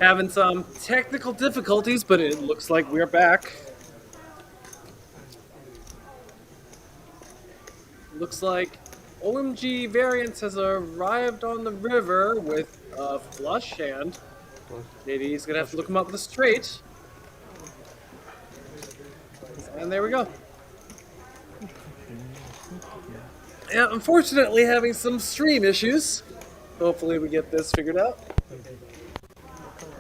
Having some technical difficulties, but it looks like we're back. Looks like OMG Variants has arrived on the river with a flush hand. Maybe he's gonna have to look him up with a straight. And there we go. Yeah, unfortunately having some stream issues. Hopefully we get this figured out.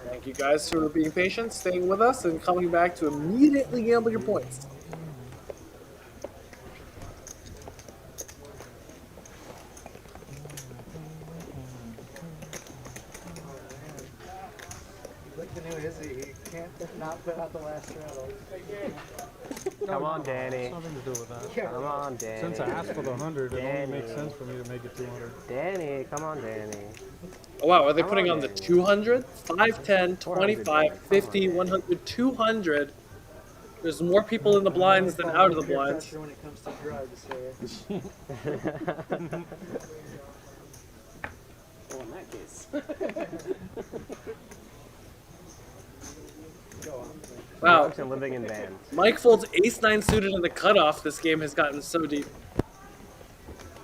Thank you guys for being patient, staying with us, and coming back to immediately gamble your points. Like the new Izzy, he can't not put out the last straddle. Come on, Danny. Nothing to do with that. Yeah. Come on, Danny. Since I asked for the 100, it only makes sense for me to make it 200. Danny, come on, Danny. Oh wow, are they putting on the 200? 5, 10, 25, 50, 100, 200. There's more people in the blinds than out of the blinds. When it comes to drugs here. Well, in that case. Go on. Wow. Dogs and living in bands. Mike folds ace-9 suited in the cutoff. This game has gotten so deep.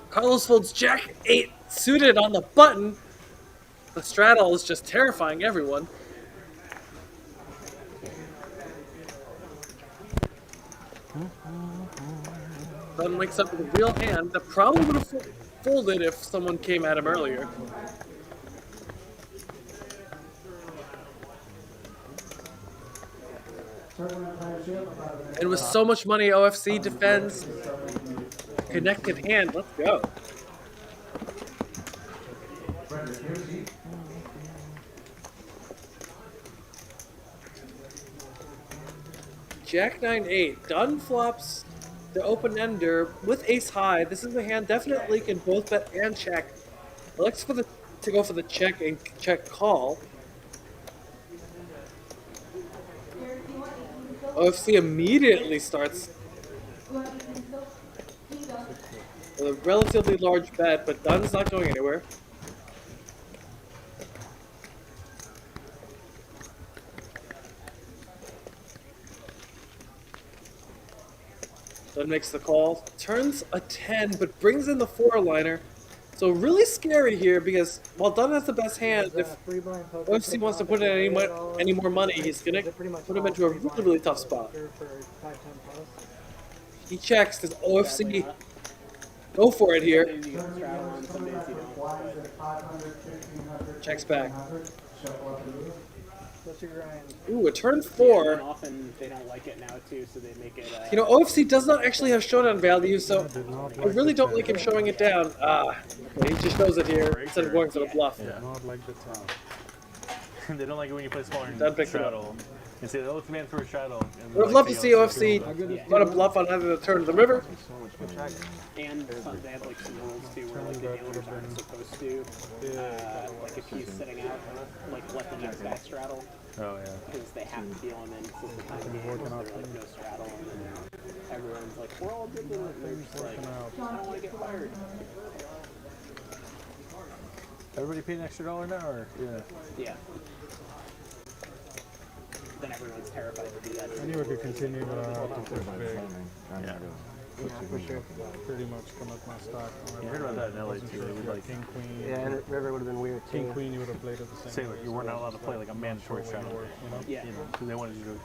Carlos folds jack-8 suited on the button. The straddle is just terrifying everyone. Dunn wakes up with a real hand that probably would have folded if someone came at him earlier. And with so much money, OFC defends. Connected hand, let's go. Jack 9-8. Dunn flops the open ender with ace high. This is the hand definitely can both bet and check. Elects for to go for the check and check call. OFC immediately starts with a relatively large bet, but Dunn's not going anywhere. Dunn makes the call, turns a 10, but brings in the 4-liner. So really scary here because while Dunn has the best hand, if OFC wants to put in any more money, he's going to put him into a really, really tough spot. He checks. Does OFC go for it here? Checks back. Ooh, a turn 4. And often they don't like it now too, so they make it. You know, OFC does not actually have showdown value, so I really don't like him showing it down. He just shows it here instead of going for the bluff. Yeah. Not like the top. They don't like it when you play smaller Dunn picks it up. straddle. And say, oh, it's a man for a straddle. Would have loved to see OFC run a bluff on either the turn of the river. And they have like some rules too, where like the dealers aren't supposed to, like if he's sitting out, like let the next guy straddle. Oh, yeah. Because they have to deal him in since the time game, so they're like no straddle, and then everyone's like, we're all good with it. They're just like, I don't want to get fired. Everybody paid an extra $1 now, or? Yeah. Yeah. Then everyone's terrified to do that. I knew it could continue, but I have to push big. Yeah. Pretty much come up my stock. You heard about that in LA too. They would like King, queen. Yeah, and River would have been weird too. King, queen, you would have played at the same say way. like you weren't allowed to play like a mandatory straddle. You know? Yeah. You know, because they wanted you to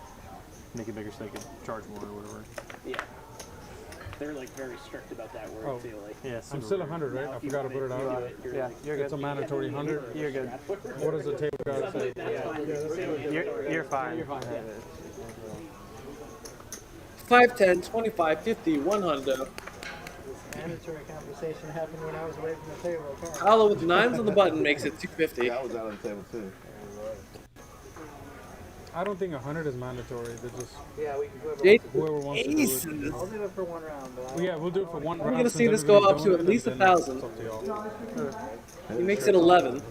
make it bigger so they could charge more or whatever. Yeah. they're like very strict about that word Oh. too. Like, Yeah, I'm still 100, right? now I if you forgot to wanna put it do out. you're Yeah, like, you're good. It's a mandatory 100. You're good. What does the table guide say? You're fine. You're fine. 5, 10, 25, 50, 100. Mandatory conversation happened when I was away from the table. apparently. Paolo with 9s on the button makes it 250. That was out on the table too. I don't think 100 is mandatory. They're just Yeah, we can whoever Jade wants whoever wants to do it. aces. I'll do it for one round, but I Well, yeah, we'll do it for one round. gonna since see this go everybody's up to doing at it, least and then 1,000. it's up to y'all. He makes it 11.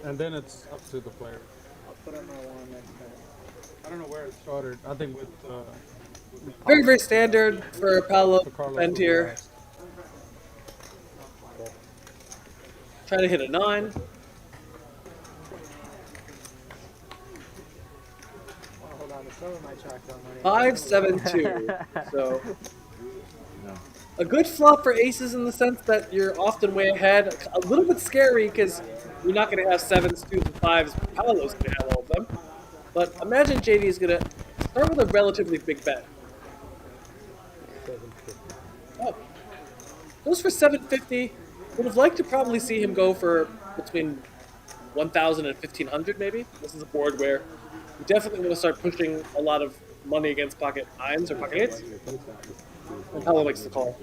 And then it's up to the player. I'll put on my one next time. I don't know where it started. I think with Very, very standard for Paolo Carlos. bend here. Trying to hit a 9. Well, hold on to some of my chocolate money. 5, 7, 2. So a good flop for aces in the sense that you're often way ahead. A little bit scary because you're not going to have 7s, 2s, and 5s. Paolo's going to have all of them. But imagine JD is going to start with a relatively big bet. Oh, goes for 750. Would have liked to probably see him go for between 1,000 and 1,500 maybe. This is a board where you definitely want to start pushing a lot of money against pocket 9s or pocket 8s. And Paolo makes the call.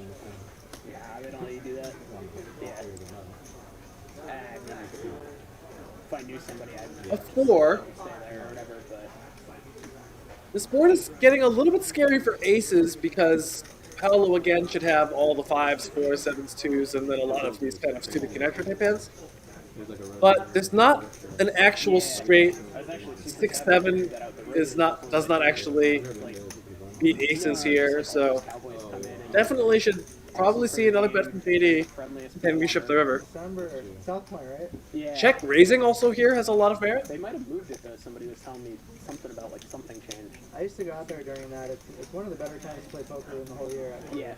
yeah, they don't let you do that. Yeah. If I knew somebody, I'd A 4. stay there or whatever. But This board is getting a little bit scary for aces because Paolo again should have all the 5s, 4s, 7s, 2s, and then a lot of these kind of stupid connector type hands. But there's not an actual straight I was actually super 6, 7 does not actually beat aces here, so Cowboys come in and definitely should probably see another bet from JD. friendliest. Can we ship the river? December or South Point, right? Yeah. Check raising also here has a lot of merit. They might have moved it though. Somebody was telling me something about like something changed. I used to go out there during that. It's one of the better times to play poker in the whole year. Actually. Yeah.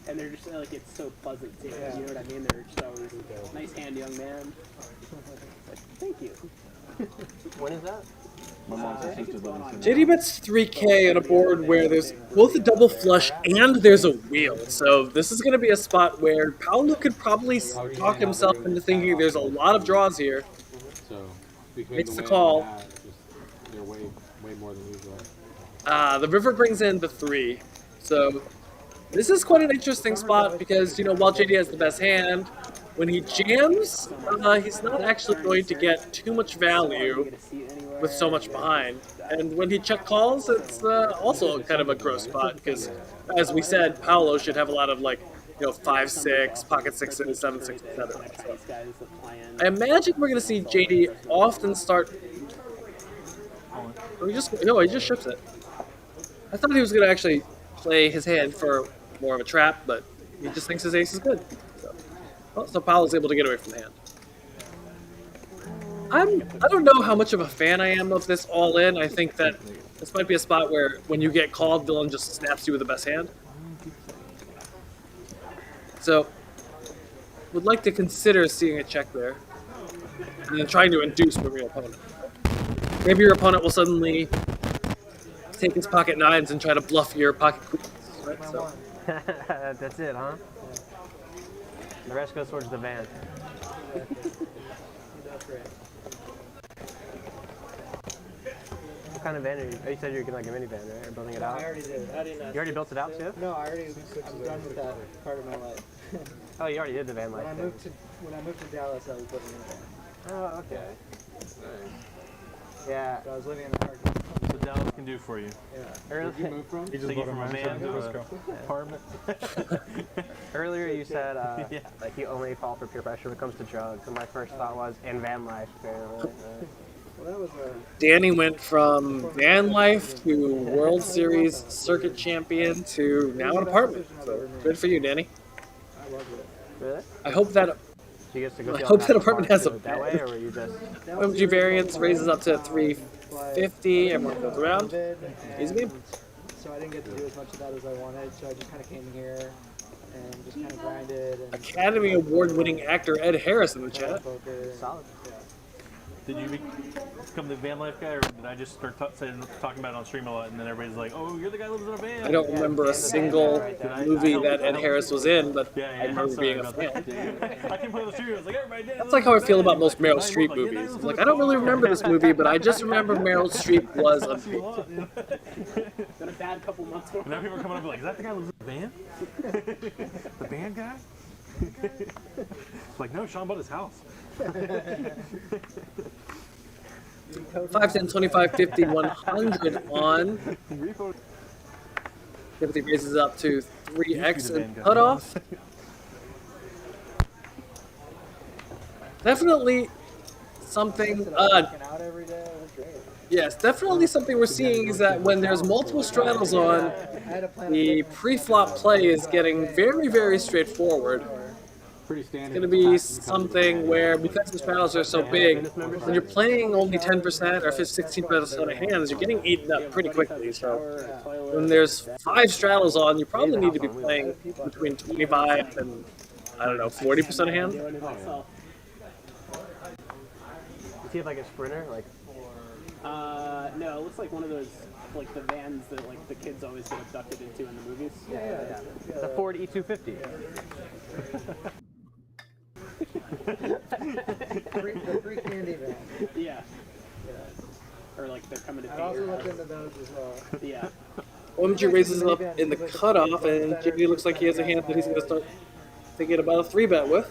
And they're just like it's so pleasant too. Yeah. You know what I mean? They're just always nice hand, young man. Like, thank you. When is that? My mom's I think sister it's going on. JD bets 3K on a board where there's both a double flush and there's a wheel. So this is going to be a spot where Paolo could probably talk himself into thinking there's a lot of draws here. So Makes the call. They're way more than usual. The river brings in the 3. So this is quite an interesting spot because, you know, while JD has the best hand, when he jams, he's not actually going to get too much value Get a seat anywhere. with so much behind. And when he check calls, it's also kind of a gross spot because, as we said, Paolo should have a lot of like, you know, 5, 6, pocket 6s, 7, 6, 7. So These guys that play in. I imagine we're going to see JD often start. He just ships it. I thought he was going to actually play his hand for more of a trap, but he just thinks his ace is good. So Paolo's able to get away from the hand. I don't know how much of a fan I am of this all in. I think that this might be a spot where when you get called, Dylan just snaps you with the best hand. So, would like to consider seeing a check there. And then trying to induce from your opponent. Maybe your opponent will suddenly take his pocket 9s and try to bluff your pocket queens. Right? So, That's it, huh? The rest goes towards the van. What kind of van are you? Oh, you said you're getting like a minivan, right? Or building it out? I already did. You already built it out too? No, I'm done with that part of my life. Oh, you already did the van life when I thing. moved to Dallas, I was living in a van. Oh, okay. Yeah. So I was living in a park. So Dallas can do for you. Earlier, He just Take it bought a from a mansion van in to Frisco. apartment. earlier you said Yeah. like you only fall for peer pressure when it comes to drugs, and my first thought was in van life, apparently. Well, that was Danny went from van life to World Series circuit champion to now an apartment. So good for you, Danny. I loved it. Really? I hope that Do you get to go I see all hope the that national apartment parks has a do it that way, or were you just? OMG variance raises up to 350. Everyone goes around. Easy game. So I didn't get to do as much of that as I wanted, so I just kind of came here and just kind of grinded and Academy Award winning actor Ed Harris in the played chat. poker. Solid. Did you become the van life guy, or did I just start talking about it on stream a lot, and then everybody's like, "Oh, you're the guy who lives in a van"? I don't remember a single movie that Ed Harris was in, but Yeah, I remember sorry being a about fan. that. I came play the stream. I was like, "Everybody did." That's like how I feel about most Meryl Streep movies. I'm like, I don't really remember this movie, but I just remember Meryl Streep was a... Been a bad couple months for Now people are coming up like, "Is that the guy who lives in the van? The van guy?" Like, no, Sean bought his house. 5, 10, 25, 50, 100 on. Timothy raises up to 3x and cutoff. Definitely something, Working out every day. That's great. yes, definitely something we're seeing is that when there's multiple straddles on, I had a plan. the pre-flop play is getting very, very straightforward. Pretty standard. It's going to be something where, because the straddles are so big, when you're playing only 10% or 16% of hands, you're getting eaten up pretty quickly. So when there's 5 straddles on, you probably need to be playing between 25 and, I don't know, 40% of hands. Is he like a sprinter? Like, No, it looks like one of those, like the vans that like the kids always get abducted into in the movies. yeah. The Ford E250. The free candy van. Yeah. Or like they're coming to I take also your looked house. into those as well. Yeah. OMG raises up in the cutoff, and JD looks like he has a hand that he's going to start thinking about a 3-bet with.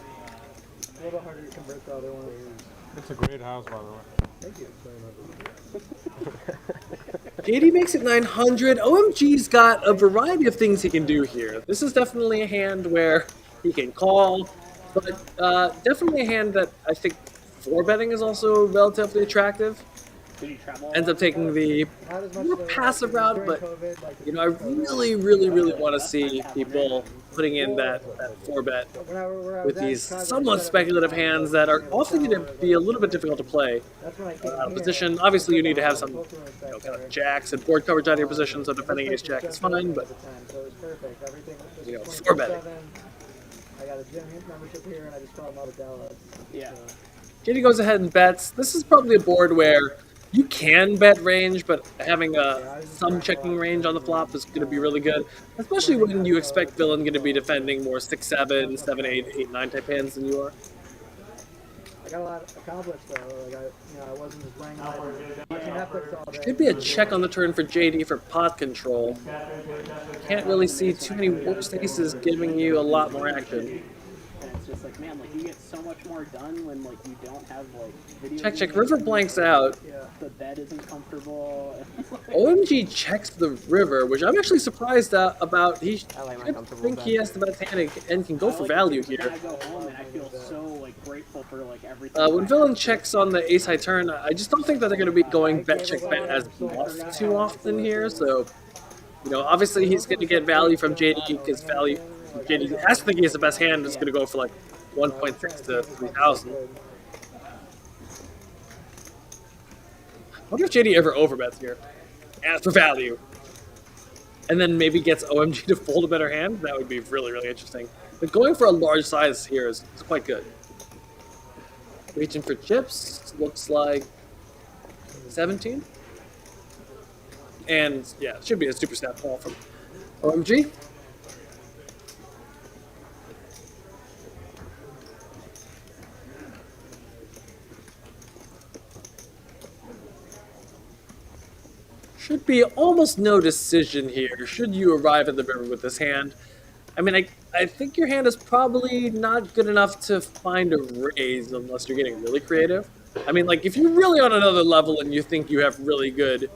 A little harder to convert the other ones. It's a great house, by the way. Thank you. JD makes it 900. OMG's got a variety of things he can do here. This is definitely a hand where he can call, but definitely a hand that I think 4-betting is also relatively attractive. Did you travel? Ends up taking the Not as much more as passive route, during but COVID, like, you know, I really, really, really want to see people putting in that 4-bet when I was with at these Chicago, somewhat I set up speculative a hands that are often going to be a little bit difficult to play That's when I came out of here. position. Obviously, you need to have some Both of them you know, back kind of there. jacks and board coverage out of your position, so defending ace This jack place is was fine, just but at the time, so it was perfect. Everything was You know, 24/7. 4-betting. I got a gym membership here, and I just fell in love with Dallas. Yeah. JD goes ahead and bets. This is probably a board where you can bet range, but having some checking range on the flop is going to be really good, especially when you expect villain going to be defending more 6-7, 7-8, 8-9 type hands than you are. I got a lot accomplished though. Like I wasn't just laying watching Netflix all day. Could be a check on the turn for JD for pot control. Can't really see too many worse aces giving you a lot more action. And it's just like, man, like you get so much more done when like you don't have like video. Check, check. games. River blanks out. The bed isn't comfortable. OMG checks the river, which I'm actually surprised about. He I like my should comfortable think he bet. has the best hand and can go I for like it value too, but then here. I go home and I feel so like grateful for like everything. When villain checks on the ace high turn, I just don't think that they're going to be going bet check bet as bluff too often here. So, you know, obviously he's going to get value from JD because JD has to think he has the best hand. It's going to go for like 1.6 to 3,000. I wonder if JD ever overbets here. As for value. And then maybe gets OMG to fold a better hand. That would be really, really interesting. But going for a large size here is quite good. Reaching for chips. Looks like 17. And yeah, it should be a super snap call from OMG. Should be almost no decision here, should you arrive at the river with this hand. I mean, I think your hand is probably not good enough to find a raise unless you're getting really creative. I mean, like, if you're really on another level and you think you have really good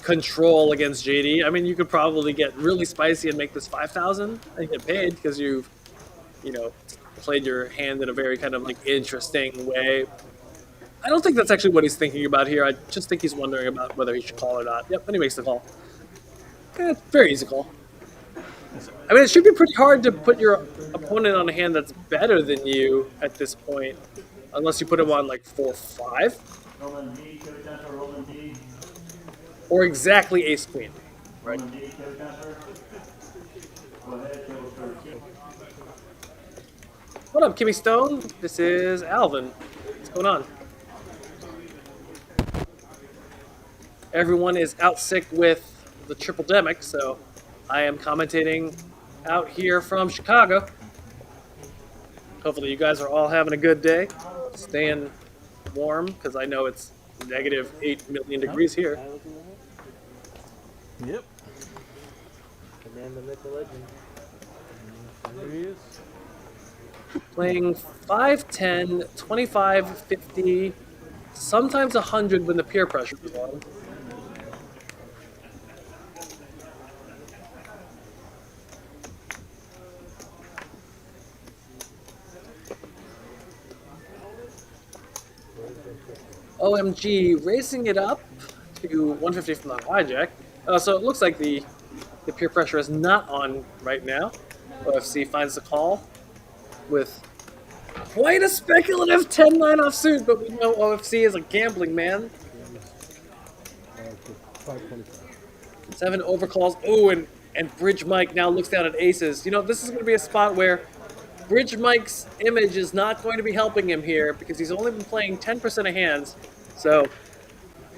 control against JD, I mean, you could probably get really spicy and make this 5,000 and get paid because you've, you know, played your hand in a very kind of, like, interesting way. I don't think that's actually what he's thinking about here. I just think he's wondering about whether he should call or not. Yep, and he makes the call. Very easy call. I mean, it should be pretty hard to put your opponent on a hand that's better than you at this point, unless you put him on like 4-5. Or exactly ace queen, right? What up, Kimmy Stone? This is Alvin. What's going on? Everyone is out sick with the triple demic, so I am commentating out here from Chicago. Hopefully you guys are all having a good day, staying warm, because I know it's negative 8 million degrees here. Yep. The man, the myth, the legend. There he is. Playing 5, 10, 25, 50, sometimes 100 when the peer pressure is on. OMG racing it up to 150 from the hijack. So it looks like the peer pressure is not on right now. OFC finds the call with quite a speculative 10-9 offsuit, but we know OFC is a gambling man. 7 overcalls. Oh, and Bridge Mike now looks down at aces. You know, this is going to be a spot where Bridge Mike's image is not going to be helping him here because he's only been playing 10% of hands. So,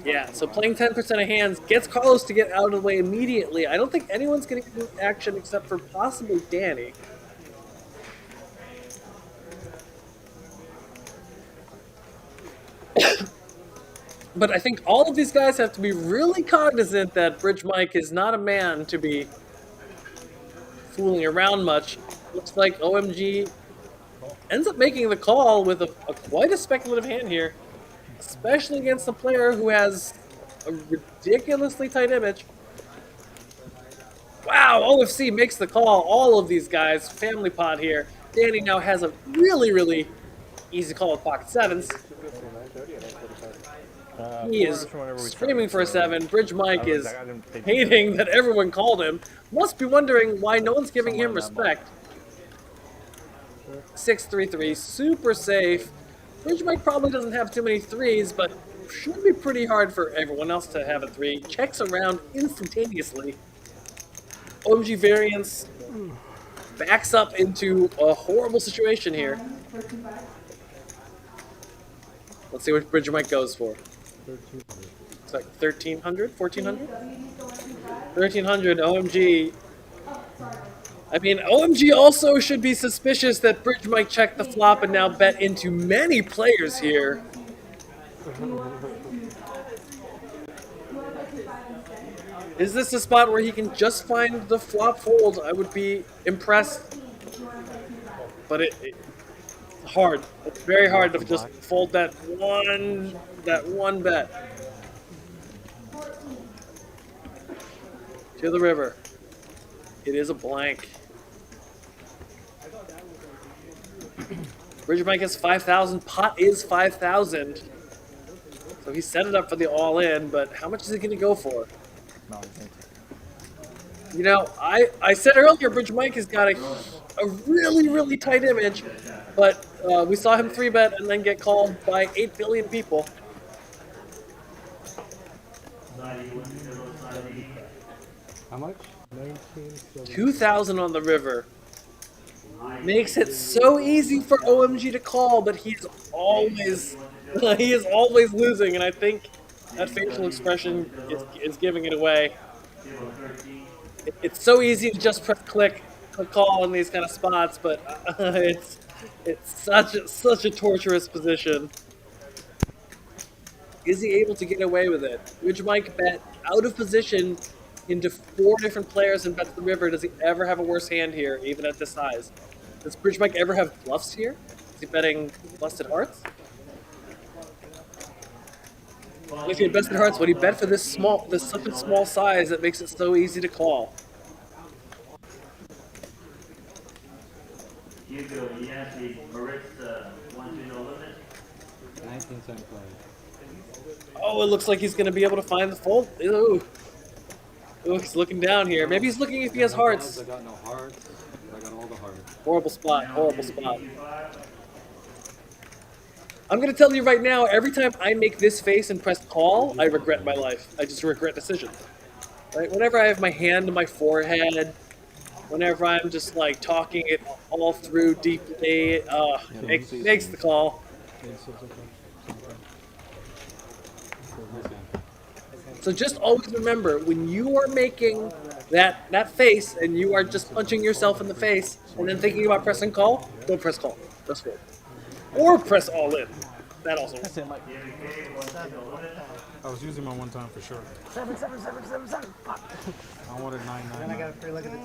yeah, so playing 10% of hands gets Carlos to get out of the way immediately. I don't think anyone's getting action except for possibly Danny. But I think all of these guys have to be really cognizant that Bridge Mike is not a man to be fooling around much. Looks like OMG ends up making the call with a quite a speculative hand here, especially against a player who has a ridiculously tight image. Wow, OFC makes the call. All of these guys, family pot here. Danny now has a really, really easy call with pocket sevens. He is screaming for a 7. Bridge Mike is hating that everyone called him. Must be wondering why no one's giving him respect. 6-3-3, super safe. Bridge Mike probably doesn't have too many threes, but should be pretty hard for everyone else to have a 3. Checks around instantaneously. OMG variance backs up into a horrible situation here. Let's see what Bridge Mike goes for. It's like 1,300, 1,400? 1,300, OMG. I mean, OMG also should be suspicious that Bridge Mike checked the flop and now bet into many players here. Is this a spot where he can just find the flop fold? I would be impressed. But it's hard. It's very hard to just fold that one bet. To the river. It is a blank. Bridge Mike has 5,000. Pot is 5,000. So he set it up for the all-in, but how much is he going to go for? You know, I said earlier Bridge Mike has got a really, really tight image, but we saw him 3-bet and then get called by 8 billion people. How much? 2,000 on the river. Makes it so easy for OMG to call, but he's always he is always losing, and I think that facial expression is giving it away. It's so easy to just press click call in these kind of spots, but it's such a torturous position. Is he able to get away with it? Bridge Mike bet out of position into 4 different players and bets the river. Does he ever have a worse hand here, even at this size? Does Bridge Mike ever have bluffs here? Is he betting busted hearts? If he had busted hearts, would he bet for this such a small size that makes it so easy to call? Hugo, he actually corrects the 1-0 limit. 1975. Oh, it looks like he's going to be able to find the fold. Ooh. Ooh, he's looking down here. Maybe he's looking if he has hearts. I got no hearts. I got all the hearts. Horrible spot, horrible spot. I'm going to tell you right now, every time I make this face and press call, I regret my life. I just regret decisions. Right? Whenever I have my hand to my forehead, whenever I'm just like talking it all through deeply, makes the call. something. So just always remember, when you are making that face and you are just punching yourself in the face and then thinking about pressing call, don't press call. Press fold. Or press all in. That also works. I was using my one time for sure. 7, 7, 7, 7, 7. Fuck. I wanted 9, 9, Then I got a 9. free look at the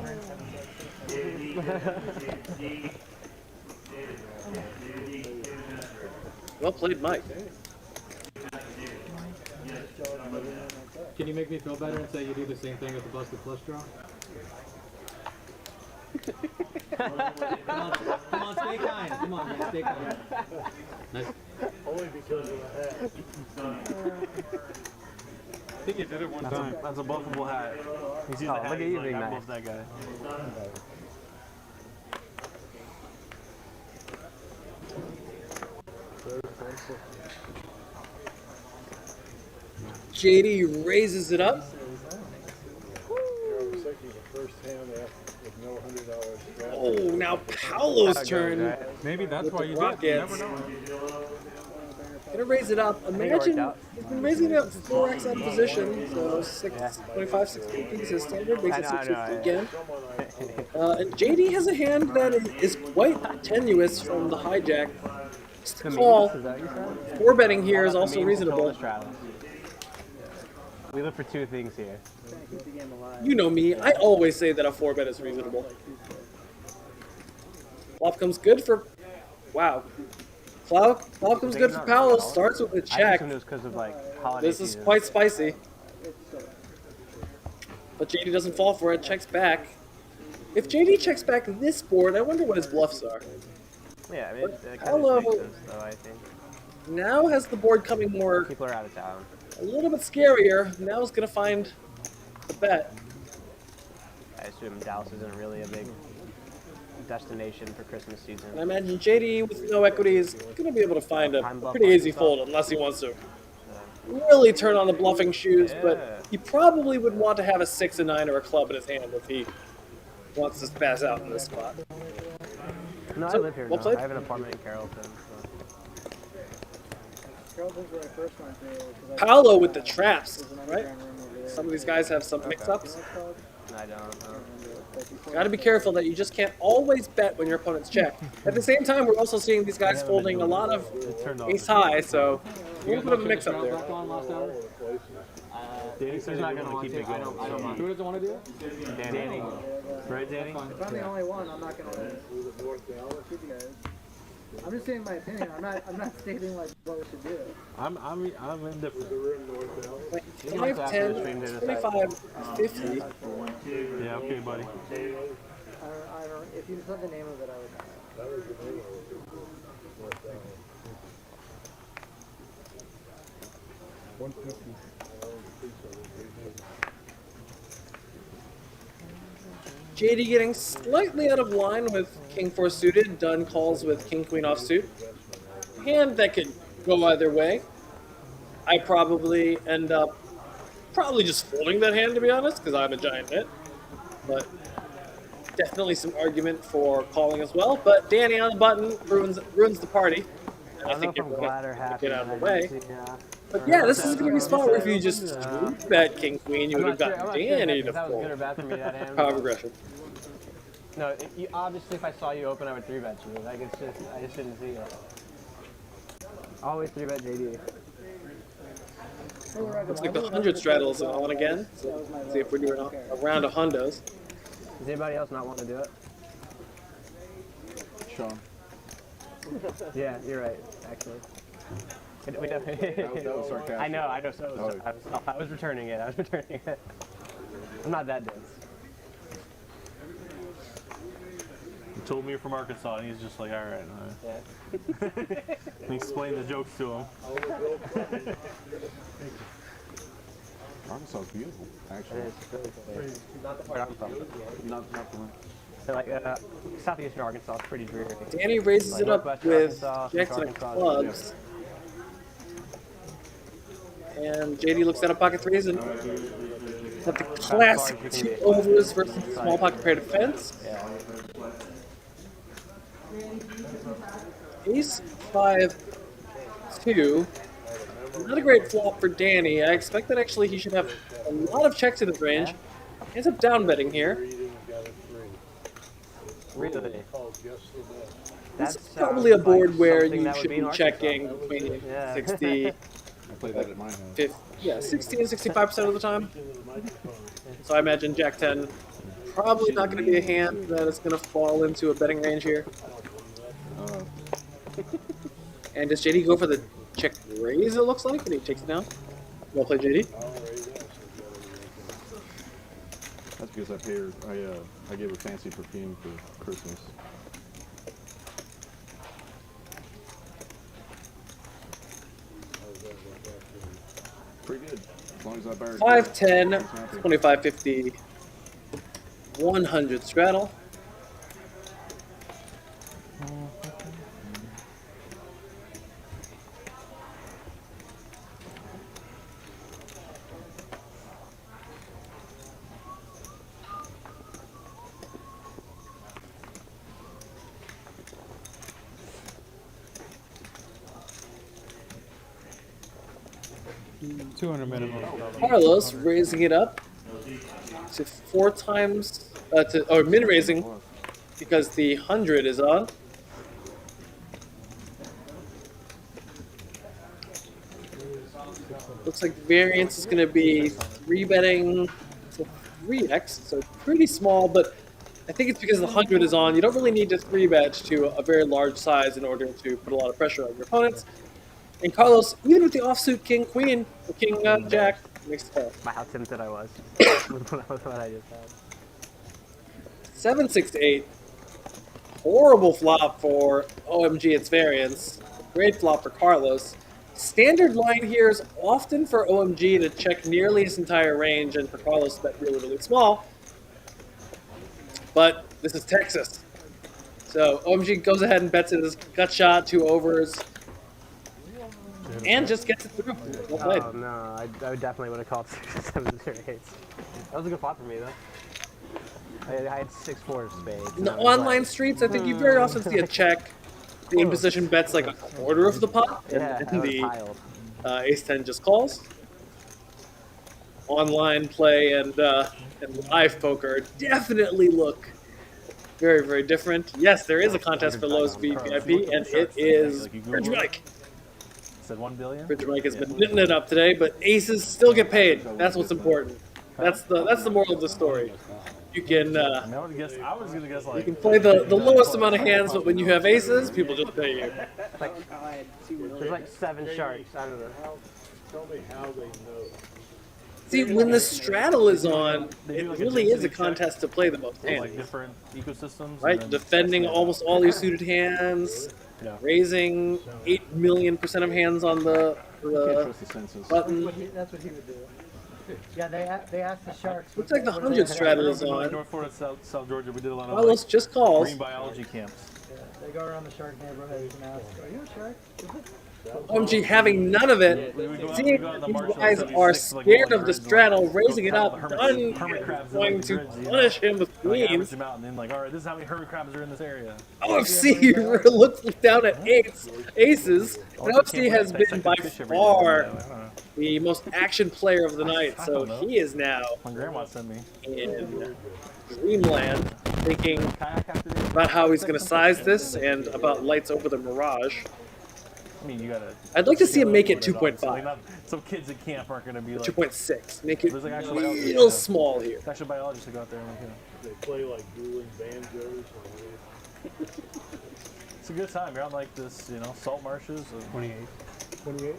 turn. Well played, Mike. Can you make me feel better and say you do the same thing with the busted flush draw? Come on, stay kind. Come on, man, stay kind. Nice. I think you did it one time. That's a buffable hat. He's using Oh, the hat. look at He's you like, being I nice. buffed that guy. JD raises it up. Oh, now Paolo's turn. Maybe that's With why the you did. You Rockets. never know. Gonna raise it up. Imagine he's been raising it up 4x out of position, so 25, 650 is his standard, makes it I know, 650 again. And JD has a hand that is quite tenuous from the hijack. Just to call, Is that what you said? 4-betting here is All also that means control reasonable. the straddle. We look for two things here. Keep the game alive. You know me, I always say that a 4-bet is reasonable. Flop comes good for, wow. Flop comes good for Paolo, starts with a I check. assumed it was because of like holiday This is season. quite spicy. But JD doesn't fall for it, checks back. If JD checks back this board, I wonder what his bluffs are. Yeah, I mean, it kind Hello. of makes sense though, I think. Now has the board coming more, People are out of town. a little bit scarier. Now is going to find the bet. I assume Dallas isn't really a big destination for Christmas season. And I imagine JD with no equity is going to be able to find a pretty easy fold unless he wants to really turn on the bluffing shoes. But he probably would want to have a 6, a 9, or a club in his hand if he wants to pass out in this spot. No, So, I live here well now. played. I have an apartment in Carrollton. So. Carlton's where I first went to. 'cause I- Paolo with the traps, there's an right? underground room over there. Some of these guys have some mix-ups. I don't know. Got to be careful that you just can't always bet when your opponents check. At the same time, we're also seeing these guys folding a lot of ace high, so a little bit of a mix-up there. Back on last hour? Danny said He's not he gonna would want keep to. it going. I don't mind. Who doesn't want to do it? Danny. Right, Danny? If I'm the only one, I'm not gonna keep you guys. I'm just saying my opinion. I'm not stating like what we should do. I'm indifferent. 5, 10, 25, 50. Yeah, okay, buddy. I don't. If you said the name of it, I would. JD getting slightly out of line with King 4 suited. Dunn calls with King Queen offsuit. Hand that could go either way. I probably end up just folding that hand, to be honest, because I'm a giant nit. But definitely some argument for calling as well. But Danny on the button ruins the party. And I don't know if I'm you're glad or gonna happy. get out of the that I way. didn't see, But yeah, this is going to be a spot where if you just bet King Queen, you I'm would have not sure- gotten I'm not sure Danny if to that was good or fold. bad for me, that hand. Power of aggression. No, obviously if I saw you open, I would 3-bet you. Like, I just didn't see it. Always 3-bet JD. Looks like the 100 straddles on again. So see if we're doing a round of hundos. Does anybody else not want to do it? Sean. Yeah, you're right, actually. We definitely. That was sarcastic. I know. So I was returning it. I'm not that dense. He told me you're from Arkansas, and he's just like, all right. Yeah. And he explained the jokes to him. Arkansas is beautiful, actually. It's not where I'm from. Not the one. So, like, southeastern Arkansas is pretty dreary. Danny raises Like it up Northwestern with Arkansas, jacks and Arkansas, clubs. And JD looks at a pocket threes and got the classic 2 overs versus small pocket pair defense. Yeah. Ace 5 2. Not a great flop for Danny. I expect that actually he should have a lot of checks in his range. Ends up down betting here. Really? This That is probably a sounds board like where something you that would should be be in Arkansas. checking between Yeah. 60, I play that at my house. 50, yeah, 60 and 65% of the time. So I imagine Jack 10 probably not going to be a hand that is going to fall into a betting range here. And does JD go for the check raise, it looks like, and he takes it down? Well played, JD. That's because I gave her fancy perfume for Christmas. Pretty good. As long as I buy her 510, she's happy. 2550, 100 straddle. $200 minimum. Carlos raising it up to 4 times, or min raising because the 100 is on. Looks like variance is going to be 3 betting to 3x, so pretty small, but I think it's because the 100 is on. You don't really need to 3-bet to a very large size in order to put a lot of pressure on your opponents. And Carlos, even with the offsuit king queen, or king jack, makes the call. Wow, how tempted I was with what I just had. 7, 6 to 8. Horrible flop for OMG, it's variance. Great flop for Carlos. Standard line here is often for OMG to check nearly his entire range and for Carlos to bet really, really small. But this is Texas. So OMG goes ahead and bets it as gut shot, 2 overs, and just gets it through. Well played. Oh no, I definitely would have called 7 0 8. That was a good flop for me though. I had 6-4 spades. In the online streets, I think you very often see a check. The in position bets like a quarter of the pot, Yeah, and I would've the piled. ace-10 just calls. Online play and live poker definitely look very, very different. Yes, there is a contest for Lowe's VVIP, and it is Bridge Mike. Said 1 billion. Bridge Mike has been knitting it up today, but aces still get paid. That's what's important. That's the moral of the story. You can I would guess. I was gonna guess like. you can play the lowest amount of hands, but when you have aces, people just pay you. There's like 7 sharks. I don't know. Tell me how they know. See, when the straddle is on, it really is a contest to play the most Like hands. different ecosystems. Right? Defending almost all your suited hands, raising 8 million% of hands on the Can't trust the senses. button. That's what he would do. Yeah, they asked the Sharks. Looks like the 100 straddle is North on. Florida, South Georgia, we did a lot of Carlos like, just calls. marine biology camps. Yeah, they go around the shark neighborhoods and ask, "Are you a shark?" OMG having none of it. See, these guys are scared of the straddle, raising it up. Dunn is going to punish him with Average queens. them out and then like, all right, this is how many hermit crabs are in this area. OFC looks down at aces, and OFC has been by far the most action player of the night, so he is now My grandma sent me. in dreamland, thinking about how he's going to size this and about lights over the Mirage. I mean, you gotta. I'd like to see him make it So 2.5, some kids at camp aren't gonna be like. 2.6. Make it There's like actual biology, real small here. Actual biologists to go out there and like, They play like dueling banjos. it's a good time. You're on like this, salt marshes. 2800.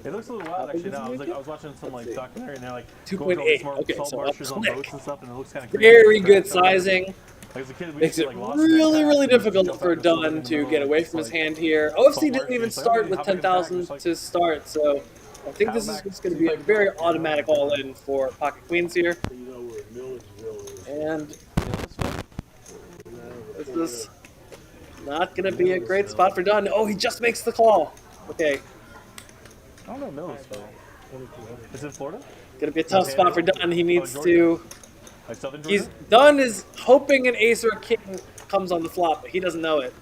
It looks a little wild actually now. I was watching some like documentary and they're like 2.8. going to all these Okay, salt so a marshes on click. boats and stuff, and it looks kind of crazy. Very good sizing. Like, as a kid, we Makes used it to, like, lost in really, that really pack and difficult jump for out the swim in Dunn the to middle get of away this, from his like, hand here. salt OFC didn't marshes. even So start everybody with hop in the pack, 10,000 just, like, to start, so I think this is just going to be a very automatic all-in for Pocket Queens here. You know where Milledgeville is. And this way. this is not going to be a great spot for Dunn. Oh, he just makes the call. Okay, I don't know Milledgeville. Is it in Florida? going to be a tough spot for Dunn. He needs Georgia? to... Like Southern Georgia? Dunn is hoping an ace or a king comes on the flop, but he doesn't know it.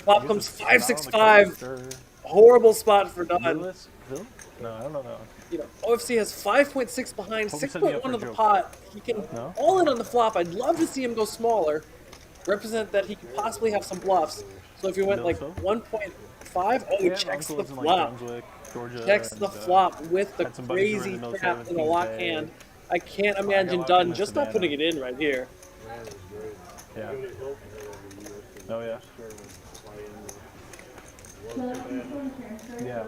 Flop comes 5-6-5. Horrible spot for Dunn. Lewis? Bill? No, I don't know that one. You know, OFC has 5.6 behind, Hope you set me up 6.1 for a of the joke. pot. He can No? all in on the flop. I'd love to see him go smaller. Represent that he could possibly have some bluffs. So if he went like Bill, 1.5, oh, he Yeah, checks the uncles in like flop. Brunswick, Georgia. Checks and, the flop with the had some buddies who were crazy in the military tap with in the Kings lock Bay. hand. I can't got a imagine lot of Dunn famous just not Savannah. putting it in right here. Yeah. Oh yeah. Yeah.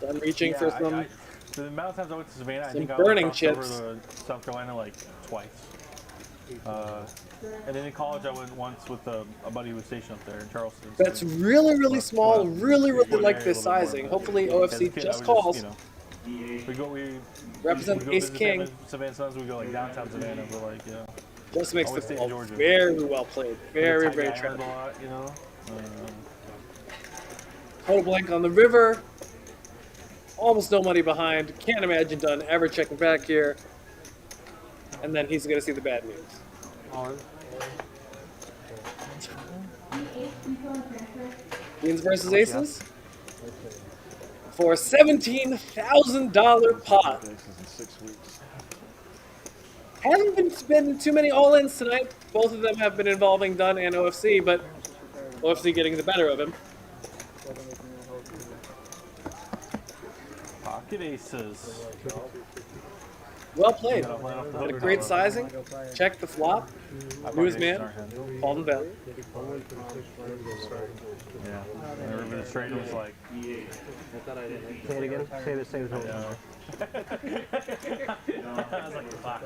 Dunn reaching Yeah, for some. the amount of times I went to Savannah, I some think I burning only crossed chips. over to South Carolina like twice. And then in college, I went once with a buddy who was stationed up there in Charleston. So That's really, really small. Really, really One like area this a little bit more, sizing. but Hopefully as a OFC kid, I just would calls. you know, we Represent go ace visit king. Savannah Suns. We go like downtown Savannah, but like Just makes always the stay in ball Georgia. very well played. Very, Tiger very Island tragic. a lot, you know. Total blank on the river. Almost no money behind. Can't imagine Dunn ever checking back here. And then he's going to see the bad news. Queens versus aces. For a $17,000 pot. Aces in 6 weeks. Hasn't been spending too many all-ins tonight. Both of them have been involving Dunn and OFC, but OFC getting the better of him. Pocket aces. Well played. Had a great sizing. Checked the flop. Knew his man. Called him down. Yeah. And the river straight was like. Say it again. Say the same thing. I was like, fuck.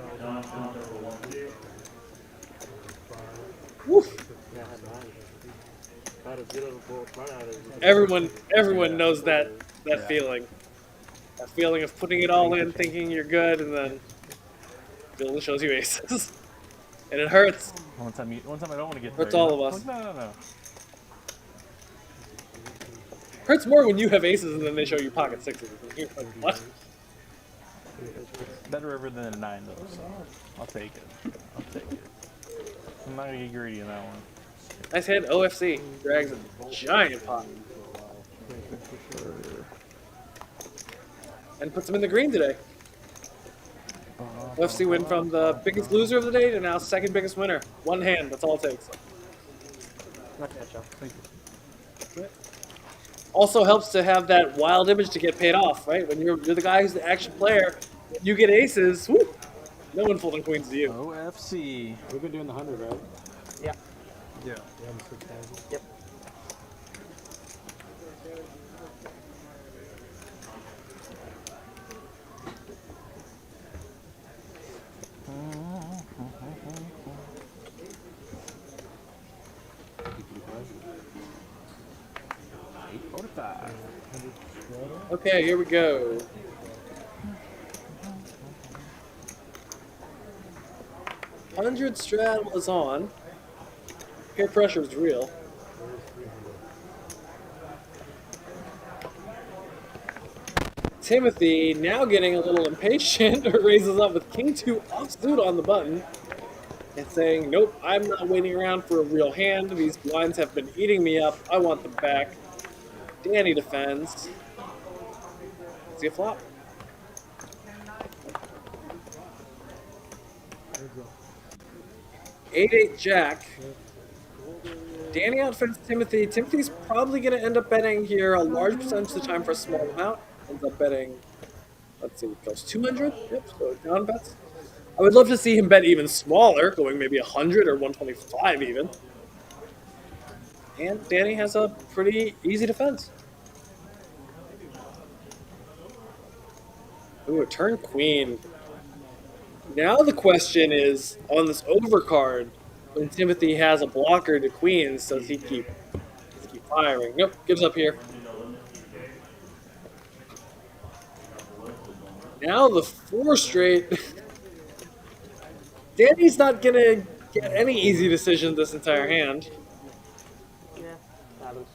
Woof. Everyone knows that feeling. That feeling of putting it all in, thinking you're good, and then Bill shows you aces, and it hurts. One time I don't want to get Hurts there, all you know? of us. Like, no. Hurts more when you have aces and then they show you pocket sixes. You're like, what? Better river than a 9 though, so I'll take it. I'm not gonna get greedy in that one. Nice hand, OFC drags a giant pot and puts him in the green today. OFC went from the biggest loser of the day to now second biggest winner. One hand, that's all it takes. Also helps to have that wild image to get paid off, right? When you're the guy who's the action player, you get aces, whoo, no one folding queens to you. OFC. We've been doing the 100, right? Yeah. Yeah. Yep. Okay, here we go. 100 straddle is on. Peer pressure is real. Timothy, now getting a little impatient, raises up with King 2 offsuit on the button and saying, nope, I'm not waiting around for a real hand. These blinds have been eating me up. I want them back. Danny defends. See a flop. Eight Jack. Danny outfits Timothy. Timothy's probably going to end up betting here a large percentage of the time for a small amount. Ends up betting, let's see, goes 200. Yep, so down bets. I would love to see him bet even smaller, going maybe 100 or 125 even. And Danny has a pretty easy defense. Ooh, a turn queen. Now the question is, on this overcard, when Timothy has a blocker to queens, does he keep firing? Nope, gives up here. Now the 4 straight. Danny's not gonna get any easy decisions this entire hand. Yeah, happens.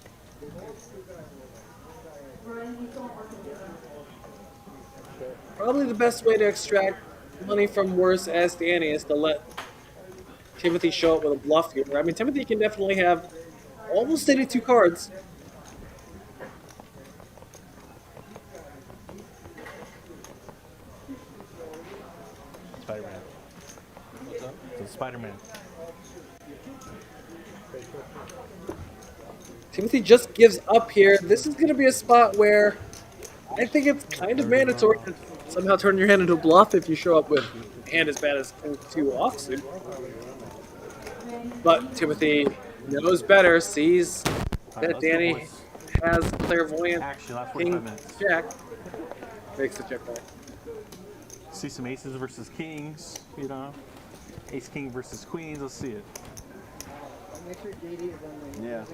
Probably the best way to extract money from worse as Danny is to let Timothy show up with a bluff here. I mean, Timothy can definitely have almost 82 cards. Spider-Man. It's Spider-Man. Timothy just gives up here. This is going to be a spot where I think it's kind of mandatory to somehow turn your hand into a bluff if you show up with a hand as bad as King 2 offsuit. But Timothy knows better, sees that Danny has clairvoyant Actually, last King 45 minutes. Jack. Makes the check back. See some aces versus kings, you know. Ace king versus queens. Let's see it. Make sure JD is on the Yeah.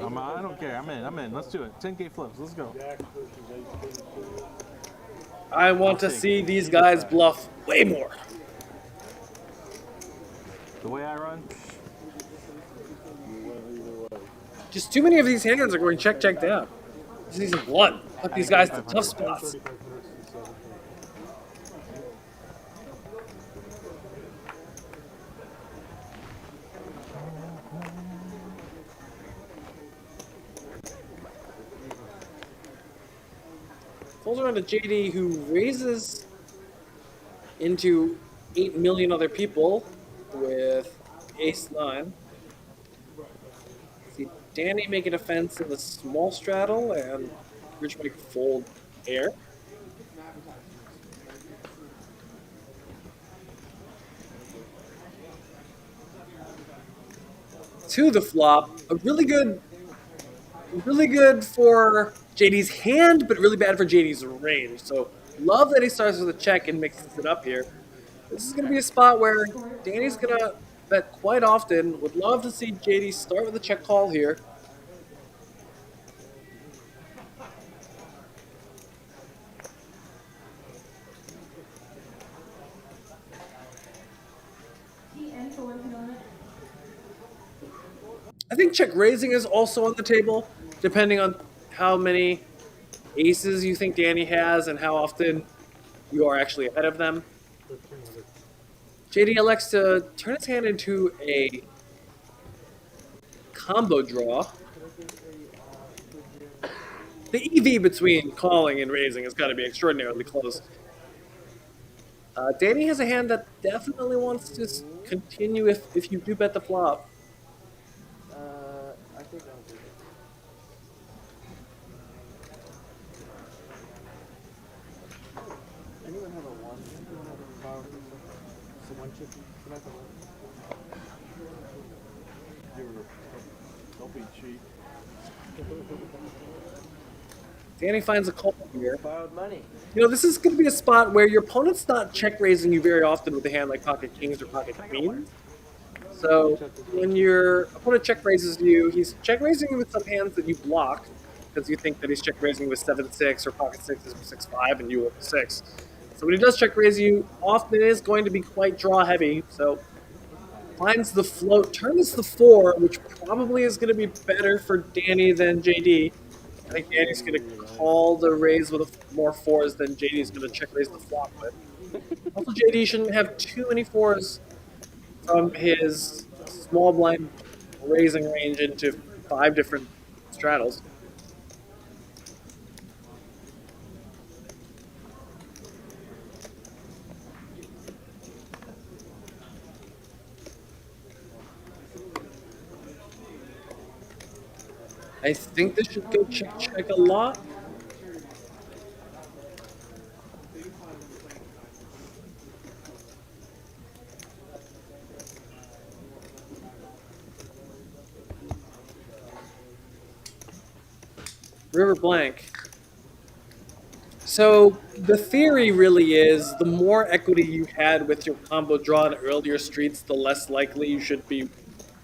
I don't care. I'm in. Let's do it. 10K flips. Let's go. Jack versus ace king two. I want to see these guys bluff way more. The way I run. Just too many of these hands are going check, check down. Just need some blood. Put these guys to tough spots. Falls around to JD, who raises into 8 million other people with ace-9. See Danny make a defense in the small straddle, and Rich make fold air. To the flop, a really good for JD's hand, but really bad for JD's range. So love that he starts with a check and mixes it up here. This is going to be a spot where Danny's going to bet quite often. Would love to see JD start with a check call here. I think check raising is also on the table, depending on how many aces you think Danny has and how often you are actually ahead of them. JD elects to turn his hand into a combo draw. The EV between calling and raising has got to be extraordinarily close. Danny has a hand that definitely wants to continue if you do bet the flop. I think I'll do it. Anyone have a 1? Anyone have a power? So 1 chip? Can I have a 1? Don't be cheap. Danny finds a call here. Borrowed money. You know, this is going to be a spot where your opponent's not check raising you very often with a hand like pocket kings or pocket queens. So when your opponent check raises you, he's check raising you with some hands that you block because you think that he's check raising you with 7-6 or pocket sixes with 6-5 and you with 6. So when he does check raise you, often it is going to be quite draw heavy. So finds the float, turns the 4, which probably is going to be better for Danny than JD. I think Danny's going to call the raise with more 4s than JD's going to check raise the flop with. Also, JD shouldn't have too many 4s from his small blind raising range into 5 different straddles. I think this should go check check a lot. River blank. So the theory really is the more equity you had with your combo draw in earlier streets, the less likely you should be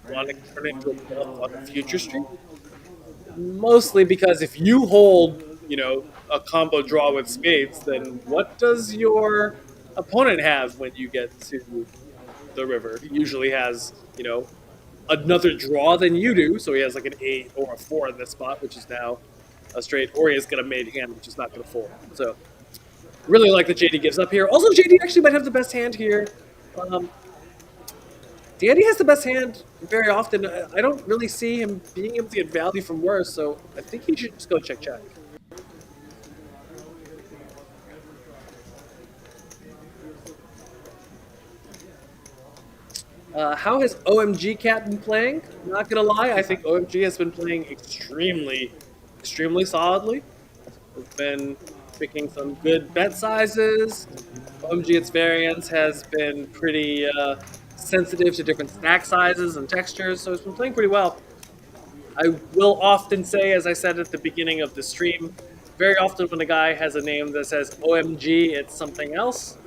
wanting to turn into a bluff on a future street. Mostly because if you hold, a combo draw with spades, then what does your opponent have when you get to the river? He usually has, another draw than you do, so he has like an 8 or a 4 in this spot, which is now a straight, or he has got a made hand, which is not going to fold. So, really like that JD gives up here. Also, JD actually might have the best hand here. Danny has the best hand very often. I don't really see him being able to get value from worse, so I think he should just go check. How has OMG Cat been playing? Not gonna lie, I think OMG has been playing extremely solidly. Has been picking some good bet sizes. OMG its variance has been pretty sensitive to different stack sizes and textures, so it's been playing pretty well. I will often say, as I said at the beginning of the stream, very often when a guy has a name that says OMG, it's something else,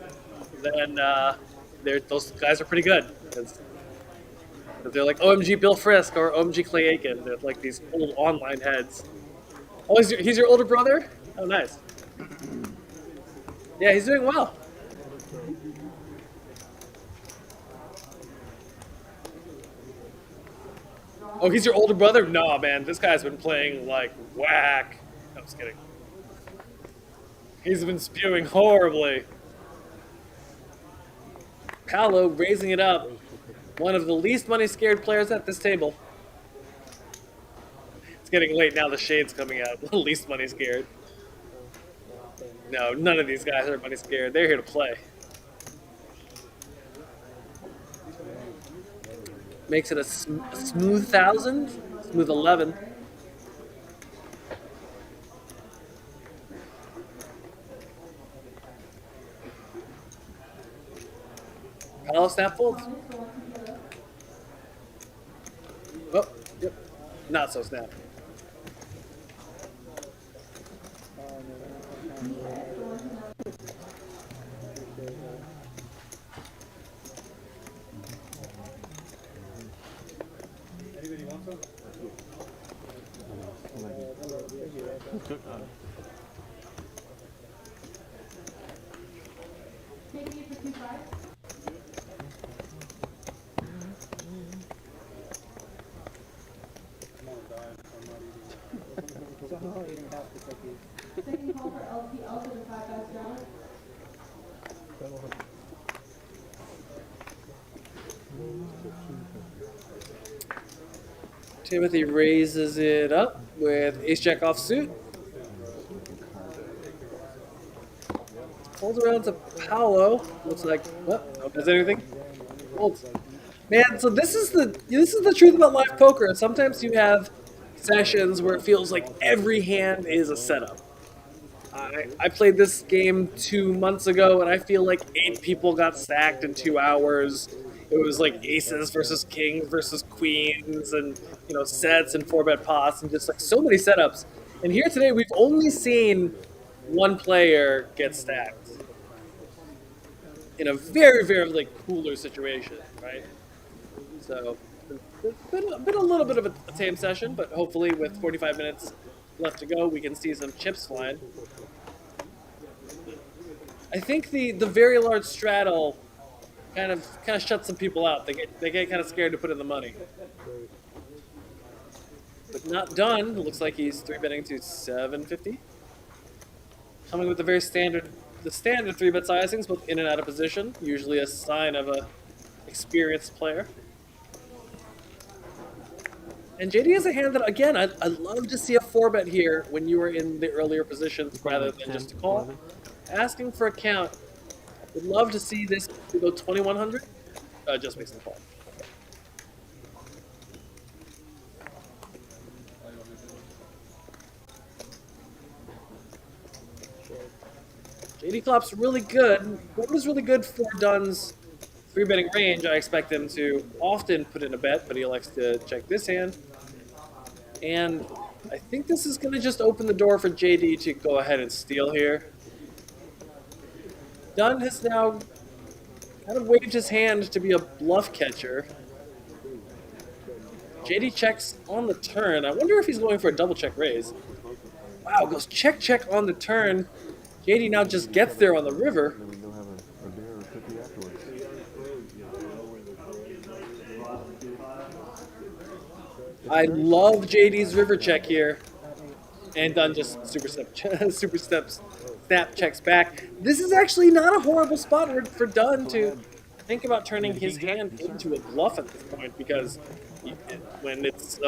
then those guys are pretty good. They're like OMG Bill Frisk or OMG Clay Aiken. They're like these old online heads. Oh, he's your older brother? Oh, nice. Yeah, he's doing well. Oh, he's your older brother? No, man, this guy's been playing like whack. No, I'm just kidding. He's been spewing horribly. Paolo raising it up. One of the least money-scared players at this table. It's getting late now, the shade's coming out. Least money-scared. No, none of these guys are money-scared. They're here to play. Makes it a smooth 1,000, smooth 11. Paolo snap folds. Oh, yep. Not so snap. Anybody want some? Somehow eating half the cookies. Second call for LP Alpha to 5 guys down. Timothy raises it up with ace-jack offsuit. Folds around to Paolo. Looks like what? Oh, does anything? Folds. Man, so this is the truth about live poker. Sometimes you have sessions where it feels like every hand is a setup. I played this game 2 months ago, and I feel like 8 people got stacked in 2 hours. It was like aces versus kings versus queens, and sets and 4-bet pots, and just like so many setups. And here today, we've only seen one player get stacked in a very like cooler situation, right? So it's been a little bit of a tame session, but hopefully with 45 minutes left to go, we can see some chips flying. I think the very large straddle kind of shuts some people out. They get kind of scared to put in the money. But not Dunn. It looks like he's 3-betting to 750. Coming with the standard 3-bet sizings, both in and out of position. Usually a sign of a experienced player. And JD has a hand that, again, I'd love to see a 4-bet here when you were in the earlier positions rather than just a call. Asking for a count. Would love to see this go 2,100. Just makes the call. JD Klopp's really good. What was really good for Dunn's 3-betting range, I expect him to often put in a bet, but he likes to check this hand. And I think this is going to just open the door for JD to go ahead and steal here. Dunn has now kind of waved his hand to be a bluff catcher. JD checks on the turn. I wonder if he's going for a double check raise. Wow, goes check on the turn. JD now just gets there on the river. I love JD's river check here. And Dunn just super steps, snap checks back. This is actually not a horrible spot for Dunn to think about turning King his Jack? hand Yes, sir. into a bluff at this point because when it's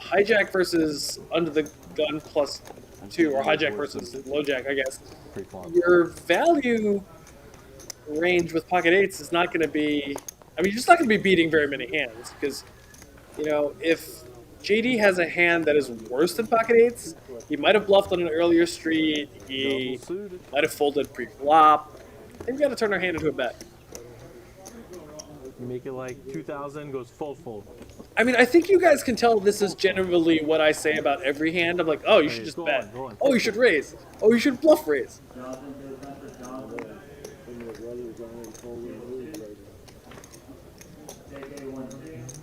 hijack versus under the gun plus 2, or hijack versus low jack, I guess, Pre-flop. your value range with pocket eights is not going to be. I mean, you're just not going to be beating very many hands because, you know, if JD has a hand that is worse than pocket eights, he might have bluffed on an earlier street. He Double suited. might have folded pre-flop. I think we got to turn our hand into a bet. You make it like 2,000, goes fold. I mean, I think you guys can tell this is generally what I say about every hand. I'm like, oh, you should just go bet. on, go on. Oh, you should raise. Oh, you should bluff raise. Jonathan, do the time for Jonathan. And your brother's only folding lose right now. JK 1-2.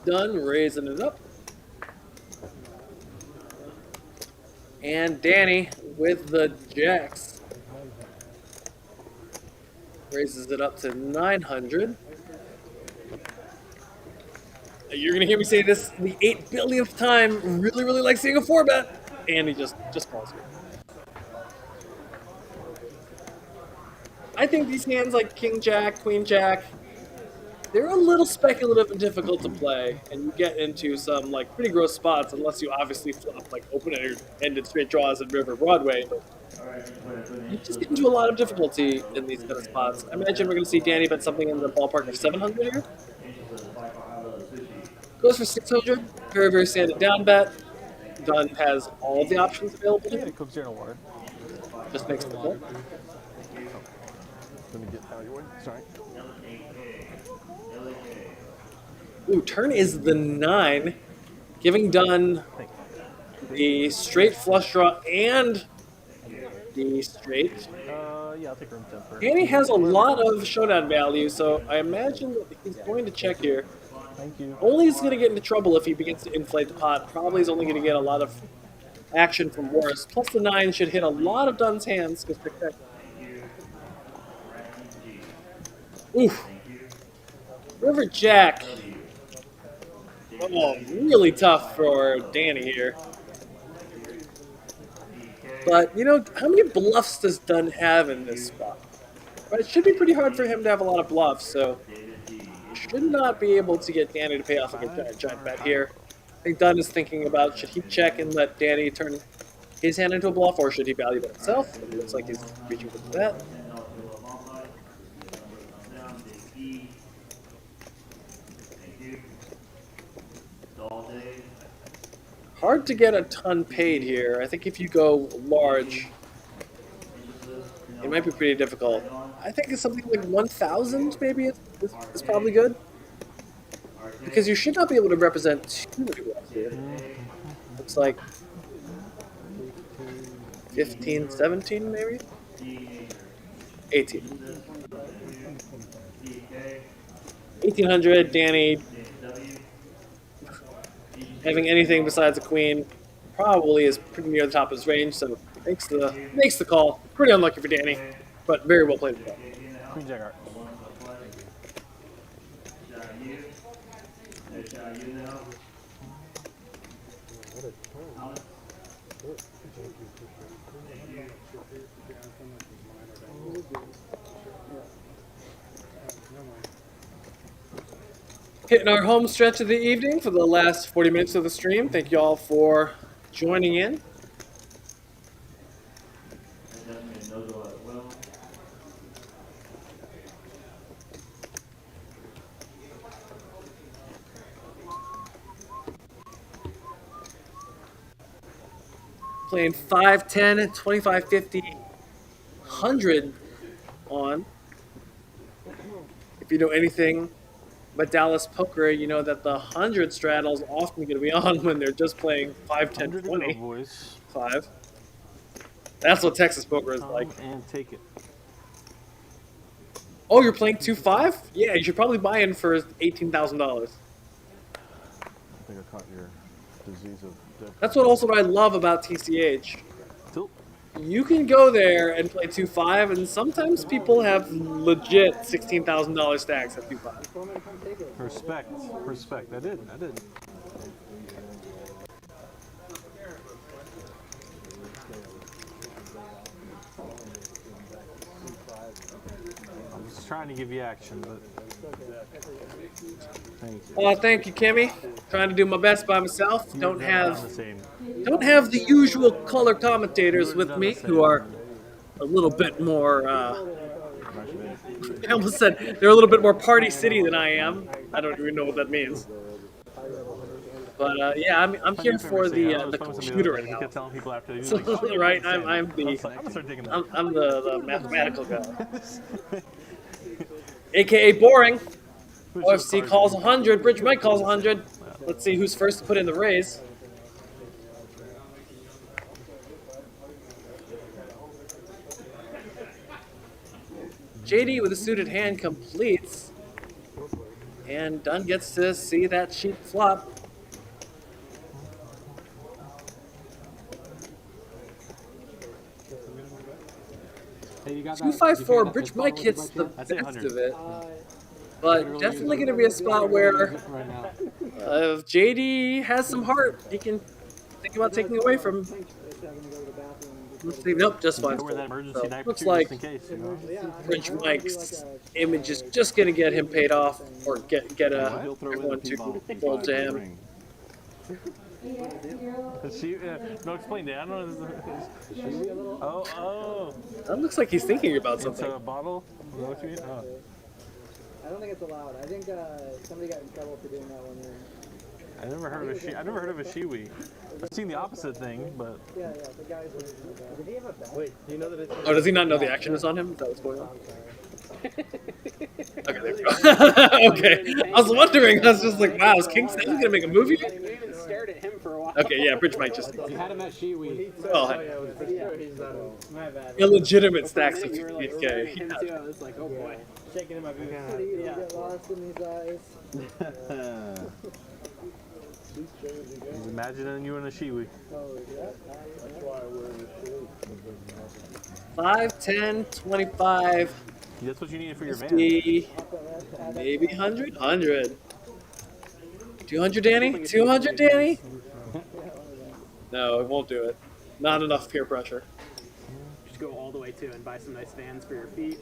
Dunn raising it up. And Danny with the jacks raises it up to 900. You're gonna hear me say this the 8 billionth time. Really like seeing a 4-bet, and he just calls me. I think these hands like King Jack, Queen Jack, they're a little speculative and difficult to play, and you get into some like pretty gross spots unless you obviously flop like open-ended straight draws at River Broadway. But you just get into a lot of difficulty in these kind of spots. I imagine we're going to see Danny bet something in the ballpark of 700 here. Goes for 600. Very standard down bet. Dunn has all the options available to Yeah, him. it comes here in a word. Just makes the call. Let me get out of your way. Sorry. Ooh, turn is the 9, giving Dunn the straight flush draw and the straight. Yeah, I'll take room 10 first. Danny has a lot of showdown value, so I imagine that he's going to check here. Thank you. Only is going to get into trouble if he begins to inflate the pot. Probably is only going to get a lot of action from worse. Plus the 9 should hit a lot of Dunn's hands. Oof. River Jack. Oh, really tough for Danny here. But, you know, how many bluffs does Dunn have in this spot? But it should be pretty hard for him to have a lot of bluffs, so should not be able to get Danny to pay off like a giant bet here. I think Dunn is thinking about, should he check and let Danny turn his hand into a bluff, or should he value bet himself? It looks like he's reaching for the bet. Hard to get a ton paid here. I think if you go large, it might be pretty difficult. I think it's something like 1,000 maybe is probably good. Because you should not be able to represent too many bluffs here. Looks like 15, 17 maybe? 18. 1,800, Danny. Having anything besides a queen probably is pretty near the top of his range, so makes the call. Pretty unlucky for Danny, but very well played. Queen Jack art. Hitting our home stretch of the evening for the last 40 minutes of the stream. Thank you all for joining in. Playing 5, 10, 25, 50, 100 on. If you know anything but Dallas poker, you know that the 100 straddle is often going to be on when they're just playing 5, 10, 20. 5. That's what Texas poker is like. And take it. Oh, you're playing 2-5? Yeah, you should probably buy in for $18,000. I think I caught your disease of death. That's what I love about TCH. Tilt. You can go there and play 2-5, and sometimes people have legit $16,000 stacks at 2-5. Respect. I did. trying to give you action, but thank you. Oh, thank you, Kimmy. Trying to do my best by myself. You've never done the same. Don't have the usual color commentators with me who are a little bit more. I almost said they're a little bit more Party City than I am. I don't even know what that means. But yeah, I'm here for the computer You kept analysis. telling people after they like, Right, I'm I'm gonna the start taking that. I'm the mathematical guy, aka boring. OFC calls 100. Bridge Mike calls 100. Let's see who's first to put in the raise. JD with a suited hand completes, and Dunn gets to see that sheep flop. Hey, you got 254. Bridge Mike hits the best of it, but definitely going to be a spot where right now. if JD has some heart, he can think about taking away from. Let's see. Nope, just fine. Wear that emergency So, diaper looks too, like just in case. You know? Bridge Mike's image is just going to get him paid off, or get He'll throw in everyone the to P-bomb fold to P5 him. ring. She, no, explain that. I don't know. Oh, That looks like he's thinking about it's something. a bottle. Is that what you mean? Oh. I don't think it's allowed. I think somebody got in trouble for doing that one year. I never heard of a I never heard of a shiwi. I've seen the opposite thing, but Yeah, the guys were. Did he have a bat? Wait, do you know that it's... Oh, does he not know the action is on him? Is that what's going on? Okay, there we go. Okay, I was wondering. I was just like, wow, is King 7 gonna make a movie? We even stared at him for a while. Okay, yeah, Bridge Mike just You had him at Shiwi. well, Oh, yeah, it was for sure. He's not a... My bad. illegitimate stacks of You were like 50k. staring at him too. I was like, oh boy. Shaking in my boots. You get lost in these eyes. he's imagining you in a shiwi. Oh, yeah. That's why I wear this shirt. 5, 10, 25, That's what you need for your van. 50, maybe 100? 100. 200, Danny? 200, Danny? No, it won't do it. Not enough peer pressure. Just go all the way to and buy some nice fans for your feet.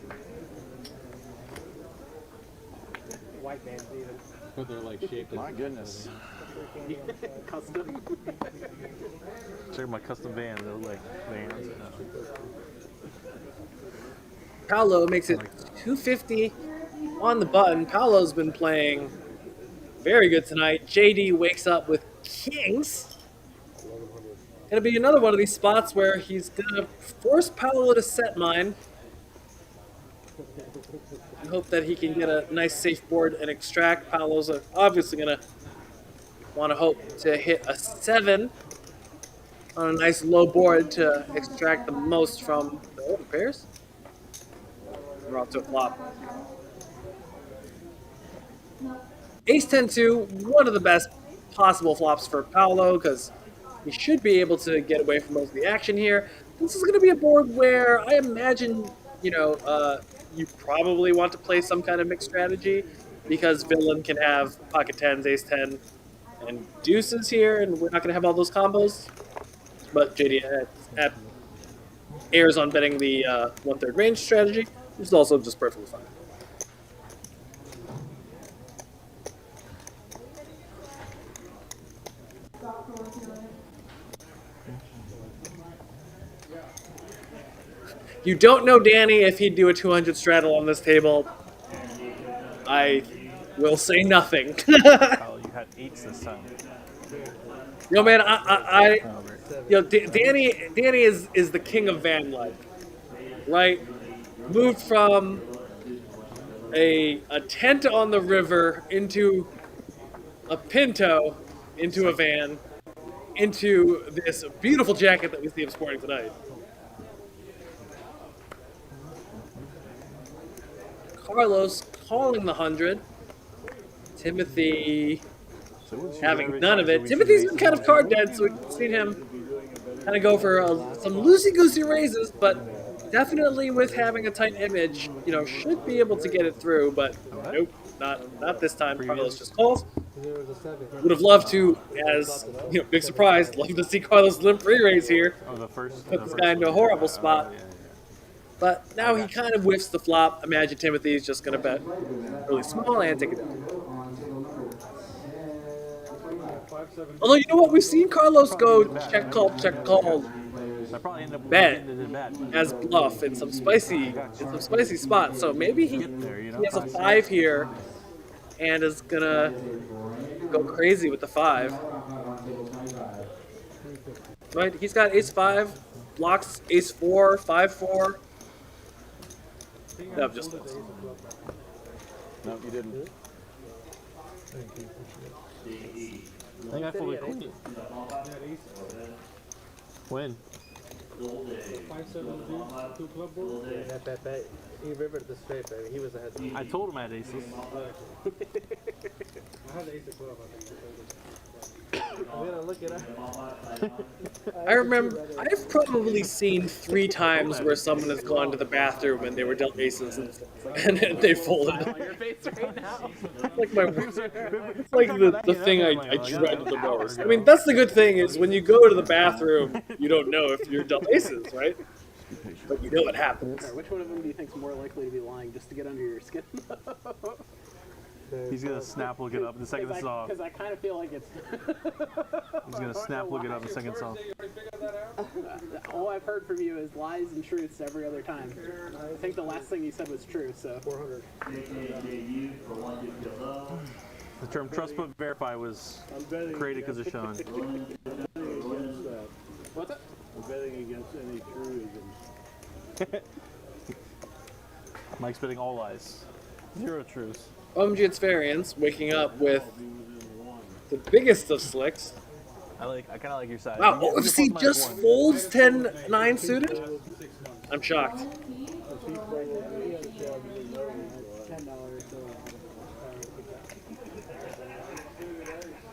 White bands even. But they're like shaped. My goodness. Custom. Check my custom van. They're like vans. Paolo makes it 250 on the button. Paolo's been playing very good tonight. JD wakes up with kings. Gonna be another one of these spots where he's gonna force Paolo to set mine. I hope that he can get a nice safe board and extract. Paolo's obviously gonna want to hope to hit a 7 on a nice low board to extract the most from the open pairs. We're off to a flop. Ace 10-2, one of the best possible flops for Paolo because he should be able to get away from most of the action here. This is going to be a board where I imagine, you probably want to play some kind of mixed strategy because Villain can have pocket 10s, ace 10, and deuces here, and we're not going to have all those combos. But JD airs on betting the 1/3 range strategy, which is also just perfectly fine. You don't know Danny if he'd do a 200 straddle on this table. I will say nothing. Oh, you had 8s this time. Man, Danny is the king of van life, right? Moved from a tent on the river into a Pinto, into a van, into this beautiful jacket that we see him sporting tonight. Carlos calling the 100. Timothy having none of it. Timothy's been kind of card dead, so we've seen him kind of go for some loosey-goosey raises, but definitely with having a tight image, should be able to get it through, but nope, not this time. Carlos just calls. Would have loved to, as, big surprise, love to see Carlos limp re-raise here. Oh, the first. Put this guy into a horrible spot. But now he kind of whiffs the flop. Imagine Timothy's just going to bet really small and take it down. Although, you know what? We've seen Carlos go check call, I probably end up bet getting into that. as bluff in some spicy spots. So maybe he has a 5 here and is going to go crazy with the 5. Right? He's got ace-5, blocks ace-4, 5-4. No, just this. No, you didn't. I think I fully queen. When? He rivered the straight, baby. He was ahead. I told him I had aces. I had the ace of club, I think. I'm gonna look it up. I remember, I've probably seen 3 times where someone has gone to the bathroom and they were dealt aces and they folded. Your face right now. Like it's like the thing I dread the most. I mean, that's the good thing is when you go to the bathroom, you don't know if you're dealt aces, right? But you know what happens. Which one of them do you think's more likely to be lying just to get under your skin? He's gonna snap look it up the second this is off. Because I kind of feel like it's. He's gonna snap look it up the second it's off. All I've heard from you is lies and truths every other time. I think the last thing you said was true, so. 400. The term trust but verify was created because of Sean. What's that? I'm betting against any truisms. Mike's betting all lies. 0 truths. OMG, it's variance, waking up with the biggest of slicks. I kind of like your side. Wow, OFC just folds 10-9 suited? I'm shocked.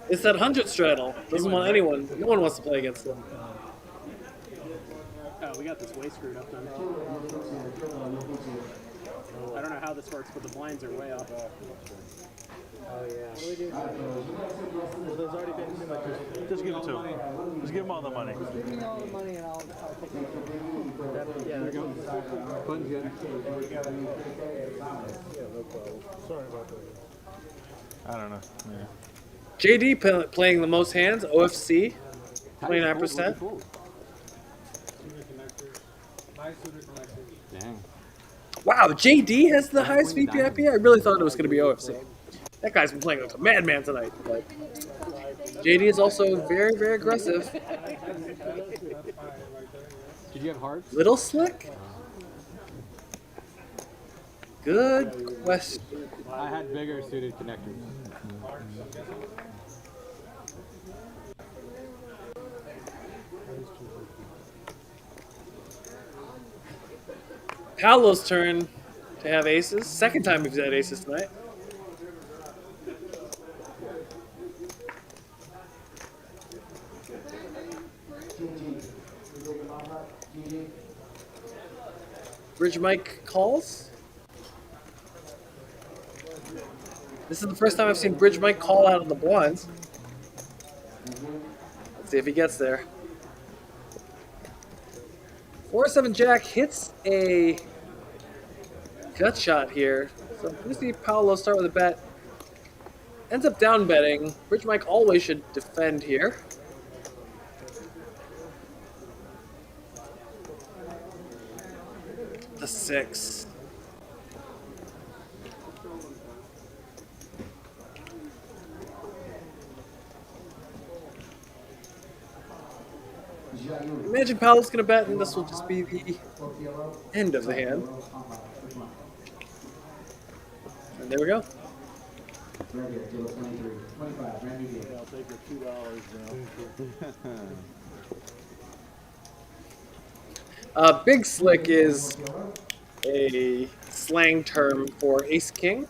It's that 100 straddle. Doesn't want anyone. No one wants to play against them. Oh, we got this way screwed up then. I don't know how this works, but the blinds are way off. Oh yeah. Well, there's already been too much. Just give it to him. Just give him all the money. Give me all the money and I'll take it. Yeah, there you go. Fun's good. Sorry about that. I don't know. Yeah. JD playing the most hands, OFC, 29%. Dang. Wow, JD has the highest VPIP? I really thought it was going to be OFC. That guy's been playing like a madman tonight. But JD is also very, very aggressive. Did you have hearts? Little slick? Good question. I had bigger suited connectors. Paolo's turn to have aces. Second time we've had aces tonight. Bridge Mike calls. This is the first time I've seen Bridge Mike call out of the blinds. Let's see if he gets there. 4-7 Jack hits a gut shot here. So we see Paolo start with a bet. Ends up down betting. Bridge Mike always should defend here. The 6. Imagine Paolo's gonna bet, and this will just be the end of the hand. And there we go. I'll take the $2 now. Big Slick is a slang term for Ace King.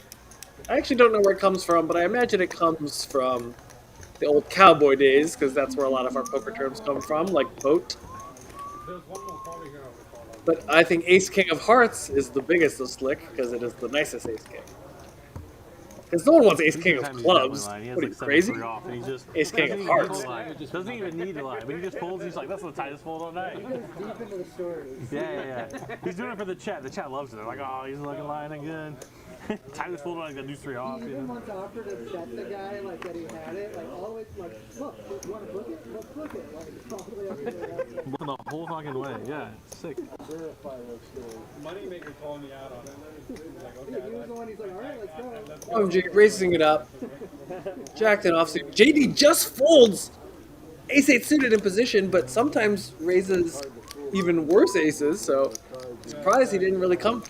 I actually don't know where it comes from, but I imagine it comes from the old cowboy days, because that's where a lot of our poker terms come from, like boat. But I think Ace King of Hearts is the biggest of Slick, because it is the nicest Ace King. Because no one wants ace He's king of sometimes he's definitely clubs. lying. He has What are like you, crazy? 7-3 off, and he just Ace king doesn't of even need hearts. to lie. Doesn't even need to lie. But he just folds. He's like, that's the tightest fold all night. Deep into the stories. Yeah. He's doing it for the chat. The chat loves it. They're like, oh, he's looking lying again. Tightest fold on. He's got deuce 3 off. He You even know? once offered to set the guy like that he had it, like all the way, like, look, you want to book it? Let's book it. Like all the way up to the Looking the whole fucking way. Yeah, it's sick. Moneymaker called me out on it. He's like, okay, he was the one. He's like, all right, let's go. OMG racing it up. Jacked and offsuit. JD just folds ace 8 suited in position, but sometimes raises even worse aces. So surprised he didn't really come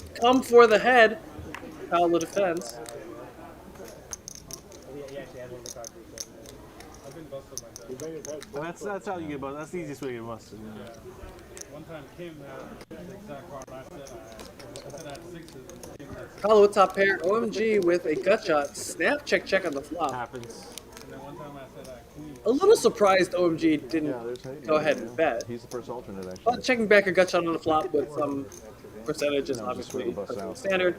for the head. Paolo defense. That's how you get busted. That's the easiest way to get busted. Yeah. one time Kim had the exact card I said I said I had 6s. And Kim had 6s. Paolo with top pair. OMG with a gut shot. Snap check on the flop. Happens. And then one time I said I queen. A little surprised OMG didn't go ahead and bet. He's the first alternate, actually. But checking back a gut shot on the flop with some percentages, obviously standard.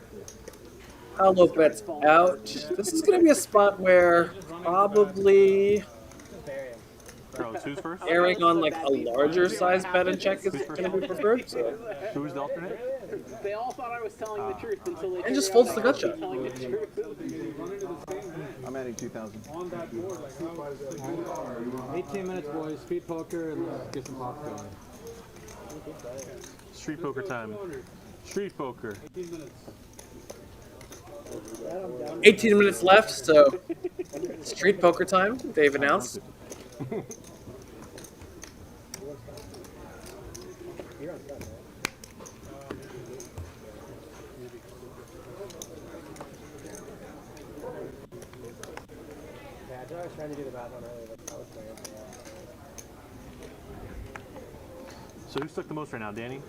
Paolo bets out. This is going to be a spot where probably Bro, who's first? airing on like a larger size bet and check is going to be preferred. So. Who's the alternate? They all thought I was telling the truth until they And just figured folds out the I gut wasn't shot. telling the truth. I'm adding 2,000. On that board, like how 18 minutes, boys. Speed poker and let's get some pops going. Street poker time. Street poker. 18 minutes. 18 minutes left, so street poker time, they've announced. I was trying to do the math on earlier, but I was playing. So who's stuck the most right now, Danny?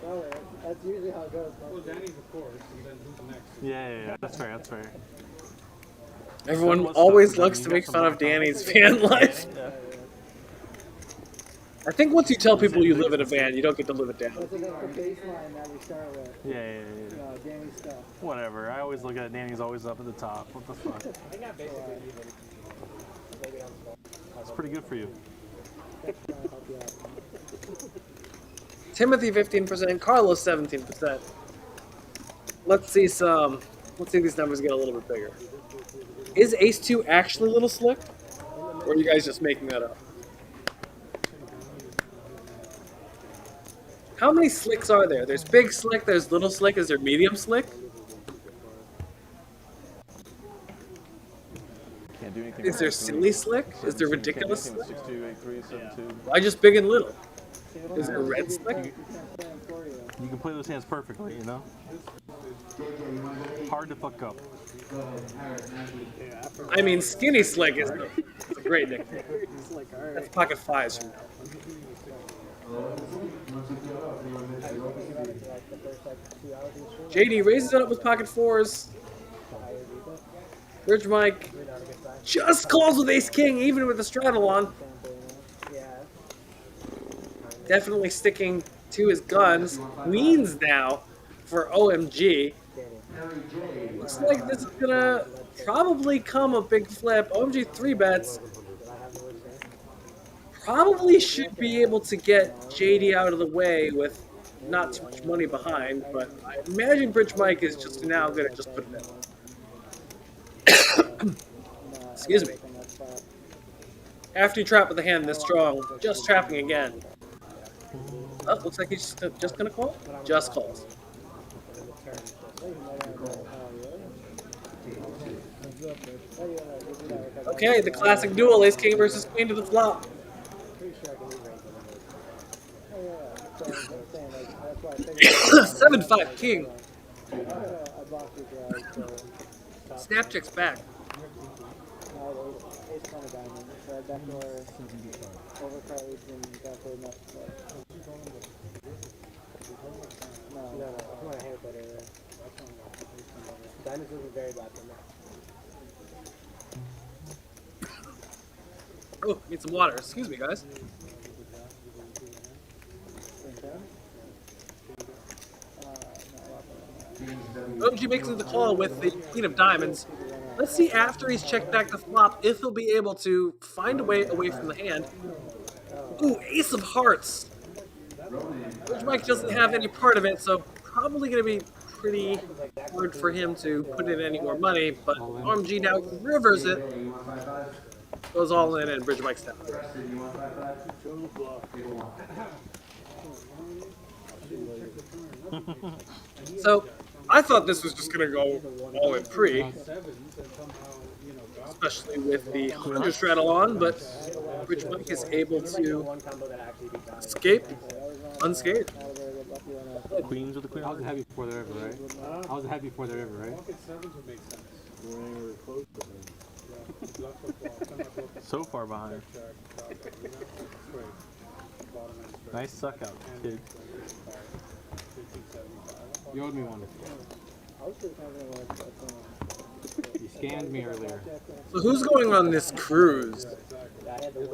Well, that's usually how it goes. Well, Danny's of course, and then who's the next? Yeah. That's fair. That's fair. Everyone always looks to make fun of Danny's van life. Yeah. I think once you tell people you live in a van, you don't get to live it down. That's like the baseline that we start with. Yeah. Danny stuff. Whatever. I always look at Danny's always up at the top. What the fuck? I think I basically even maybe on small. It's pretty good for you. Timothy 15%, Carlos 17%. Let's see these numbers get a little bit bigger. Is Ace 2 actually a little slick? Or are you guys just making that up? How many slicks are there? There's big slick, there's little slick, is there medium slick? Can't do anything. Is there silly slick? Is there ridiculous slick? 6-2, 8-3, 7-2. Why just big and little? Is there red slick? You can play those hands perfectly, you know? Hard to fuck up. I mean, skinny slick is a great nickname. That's pocket fives from now. JD raises it up with pocket fours. Bridge Mike just calls with ace king, even with the straddle on. Definitely sticking to his guns. Queens now for OMG. Looks like this is gonna probably come a big flip. OMG 3 bets. Probably should be able to get JD out of the way with not too much money behind, but I imagine Bridge Mike is just now gonna just put it in. Excuse me. After you trap with a hand this strong, just trapping again. Oh, looks like he's just gonna call? Just calls. Okay, the classic duel, ace king versus queen to the flop. 7-5 king. Snap checks back. Diamonds was very bad for me. Oh, need some water. Excuse me, guys. OMG makes the call with the queen of diamonds. Let's see after he's checked back the flop if he'll be able to find a way away from the hand. Ooh, ace of hearts. Bridge Mike doesn't have any part of it, so probably going to be pretty hard for him to put in any more money. But OMG now rivers it, goes all in, and Bridge Mike's down. So I thought this was just going to go all in pre, especially with the 100 straddle on, but Bridge Mike is able to escape unscathed. Queens with the queen. I was happy before the river, right? I was happy before the river, right? So far behind. Nice suck out, kid. You owed me one. You scanned me earlier. So who's going on this cruise?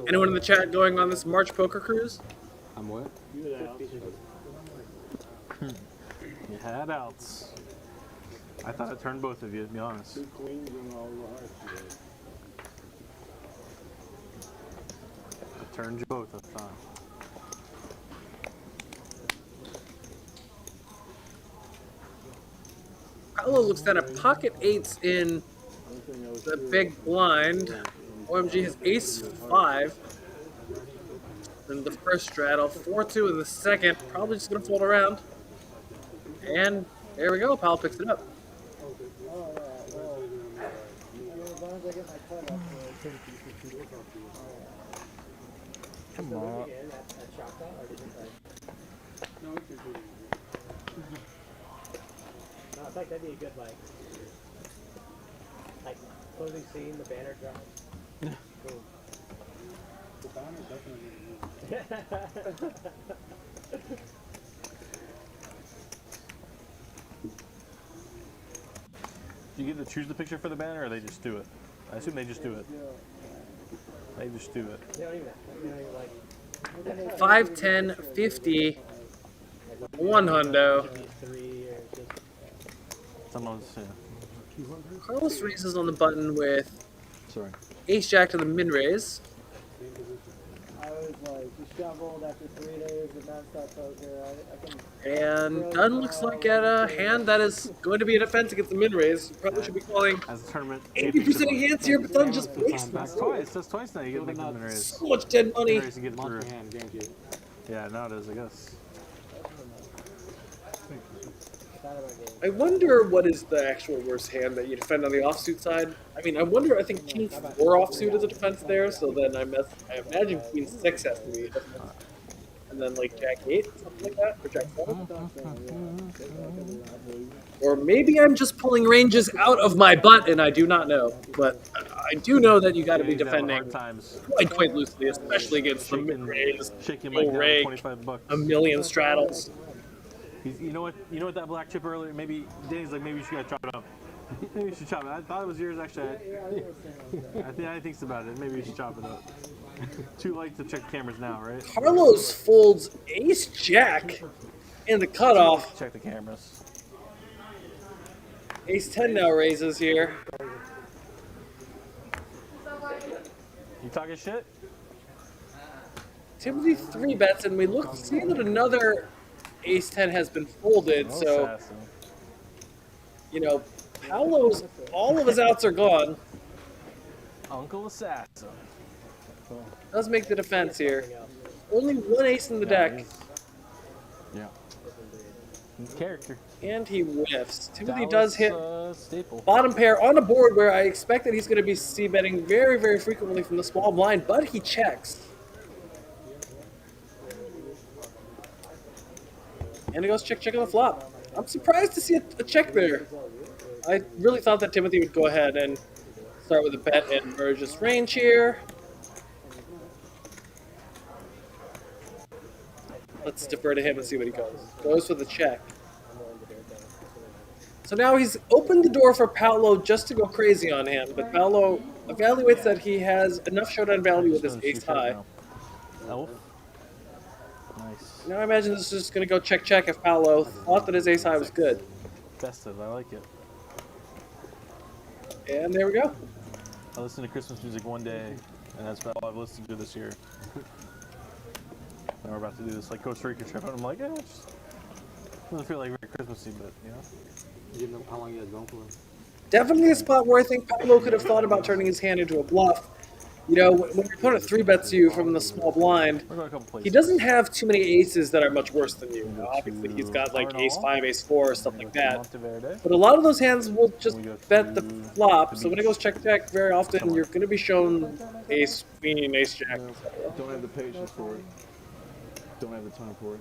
Anyone in the chat going on this March poker cruise? I'm what? You had outs. I thought it turned both of you, to be honest. It turned you both, I thought. Paolo looks at a pocket eights in the big blind. OMG has ace 5 in the first straddle, 4-2 in the second. Probably just going to fold around. And there we go. Paolo picks it up. Come on. No, I think that'd be a good like closing scene, the banner drop. Cool. The banner definitely. Do you get to choose the picture for the banner, or they just do it? I assume they just do it. They just do it. They don't even like 5, 10, 50, 100. Someone's, yeah. Carlos raises on the button with Sorry. ace jack to the min raise. I was like disheveled after 3 days of nonstop poker. I can. And Dunn looks like at a hand that is going to be a defense against the min raise. You probably should be calling As a tournament. 80% of hands here, but Dunn just wastes That's twice. That's twice now. You get to make the min raise. so much dead money. Raise and get it through. Monster hand, guaranteed. Yeah, now it is, I guess. I wonder what is the actual worst hand that you defend on the offsuit side. I mean, I think King 4 offsuit is a defense there, so then I imagine Queen 6 has to be a defense. And then like Jack 8, something like that, or Jack 7. Or maybe I'm just pulling ranges out of my butt and I do not know. But I do know that you got to be defending quite loosely, especially against the mid raise, no rake, a million straddles. You know what that black chip earlier? Maybe Danny's like, maybe you should chop it up. Maybe you should chop it. I thought it was yours actually. I think about it. Maybe you should chop it up. Too late to check cameras now, right? Carlos folds ace jack in the cutoff. Check the cameras. Ace 10 now raises here. You talking shit? Timothy 3 bets, and we see that another ace 10 has been folded, so Assassin. you know, Paolo's all of his outs are gone. Uncle Assassin. Does make the defense here. Only one ace in the deck. Yeah. Character. And he whiffs. Timothy does hit staple. bottom pair on a board where I expect that he's going to be c-betting very, very frequently from the small blind, but he checks. And he goes check on the flop. I'm surprised to see a check there. I really thought that Timothy would go ahead and start with a bet and merge his range here. Let's defer to him and see what he goes. Goes for the check. So now he's opened the door for Paolo just to go crazy on him, but Paolo evaluates that he has enough showdown value with his ace high. Elf. Nice. Now I imagine this is just going to go check if Paolo thought that his ace high was good. Festive, I like it. And there we go. I listened to Christmas music one day, and that's about all I've listened to this year. And we're about to do this like Costa Rica trip, and I'm like, it just doesn't feel like very Christmassy, but you know. You know how long you guys going for? Definitely a spot where I think Pablo could have thought about turning his hand into a bluff. You know, when your opponent 3-bets you from the small blind, We're going a couple places. he doesn't have too many aces that are much worse than you. Now, obviously, he's got like ace 5, ace 4, stuff like that. Monteverde. But a lot of those hands will just We go bet the to flop. the So when it beach. goes check check, very often you're going to be shown ace queen, ace jack. Don't have the patience for it. Don't have the time for it.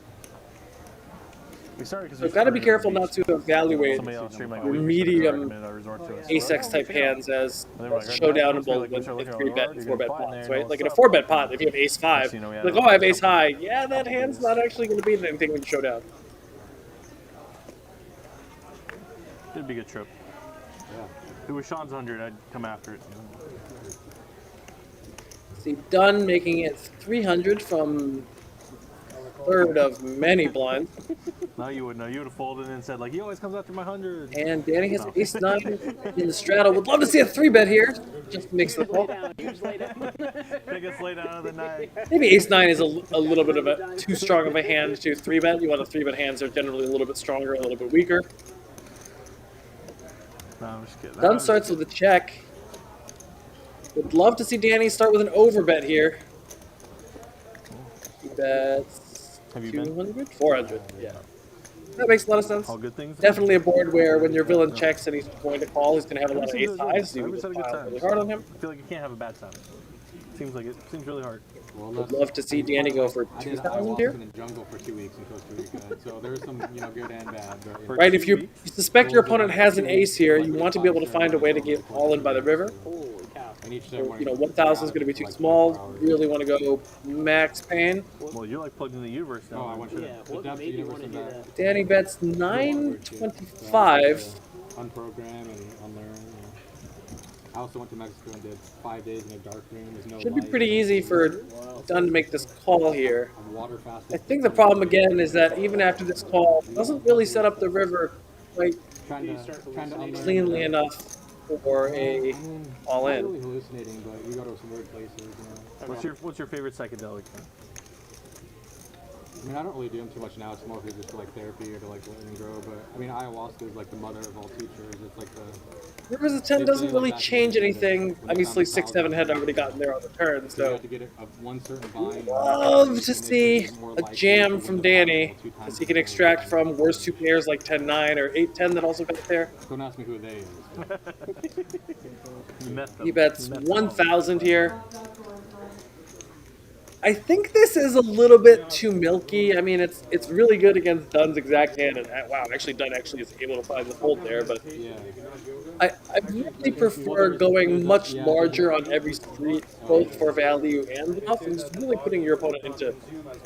We started because So got to be careful not to evaluate somebody else stream like medium resort to us. ace x type hands as And they were like, showdownable like, with looking at 3-bet, Lord, 4-bet you're gonna pots, find right? there, Like in a no 4-bet pot, if you have ace 5, you know, we had like, a oh, I have ace couple- high. Yeah, that hand's not actually going to beat anything in showdown. It'd be a good trip. Yeah. If it was Sean's 100, I'd come after it. See, Dunn making it 300 from third of many blinds. No, you wouldn't know. You would have folded and said, like, he always comes after my 100. And Danny has ace 9 in the straddle. Would love to see a 3-bet here. Just makes the call. Biggest lay down of the night. Maybe ace 9 is a little bit of a too strong of a hand to 3-bet. You want to 3-bet hands that are generally a little bit stronger, a little bit weaker. No, I'm just kidding. Dunn starts with a check. Would love to see Danny start with an overbet here. He bets Have you been? 200? 400, yeah. That makes a lot of sense. All good things? Definitely a board where when your villain checks and he's going to call, he's going to have a lot of ace highs, so you Everybody's would had a good pile time. really hard on him. I feel like you can't have a bad time. Seems like it. Seems really hard. Well, Would love to see Danny go for I did 2,000 here. ayahuasca in the jungle for 2 weeks in Costa Rica, so there's some, good and bad. But, For Right, 2 if you weeks? suspect your opponent has an ace here, you want to be able to find a way to get all in by the river. Holy cow. and each So, ceremony 1,000 is going to be too small. Really want to go max pain. Well, you're like plugged in the universe now. Oh, I went to Yeah, the what depths of made the you universe want to and do back. that? Danny bets 925. Unprogram and unlearn. I also went to Mexico and did 5 days in a dark room. There's no Should be light. pretty easy for Dunn to make this call here. I'm water fasted. I think the problem again is that even after this call, it doesn't really set up the river quite trying to unlearn. cleanly enough for a all Not in. really hallucinating, but you go to some weird places. What's your favorite psychedelic? I mean, I don't really do them too much now. It's mostly just for like therapy or to like let them grow. But I mean, ayahuasca is like the mother of all teachers. It's like the Rivers of 10 doesn't really change anything. Obviously, 6-7 had already gotten there on the turn, you so have to get one certain vine. love to see a jam from Danny as he can extract from worst 2 pairs like 10-9 or 8-10 that also got there. Don't ask me who they is. You met them. He bets You met them. 1,000 here. I think this is a little bit too milky. I mean, it's really good against Dunn's exact hand, and wow, actually Dunn actually is able to find the fold there. But Yeah. I really prefer going much larger on every street, both for value and bluff, and just really putting your opponent into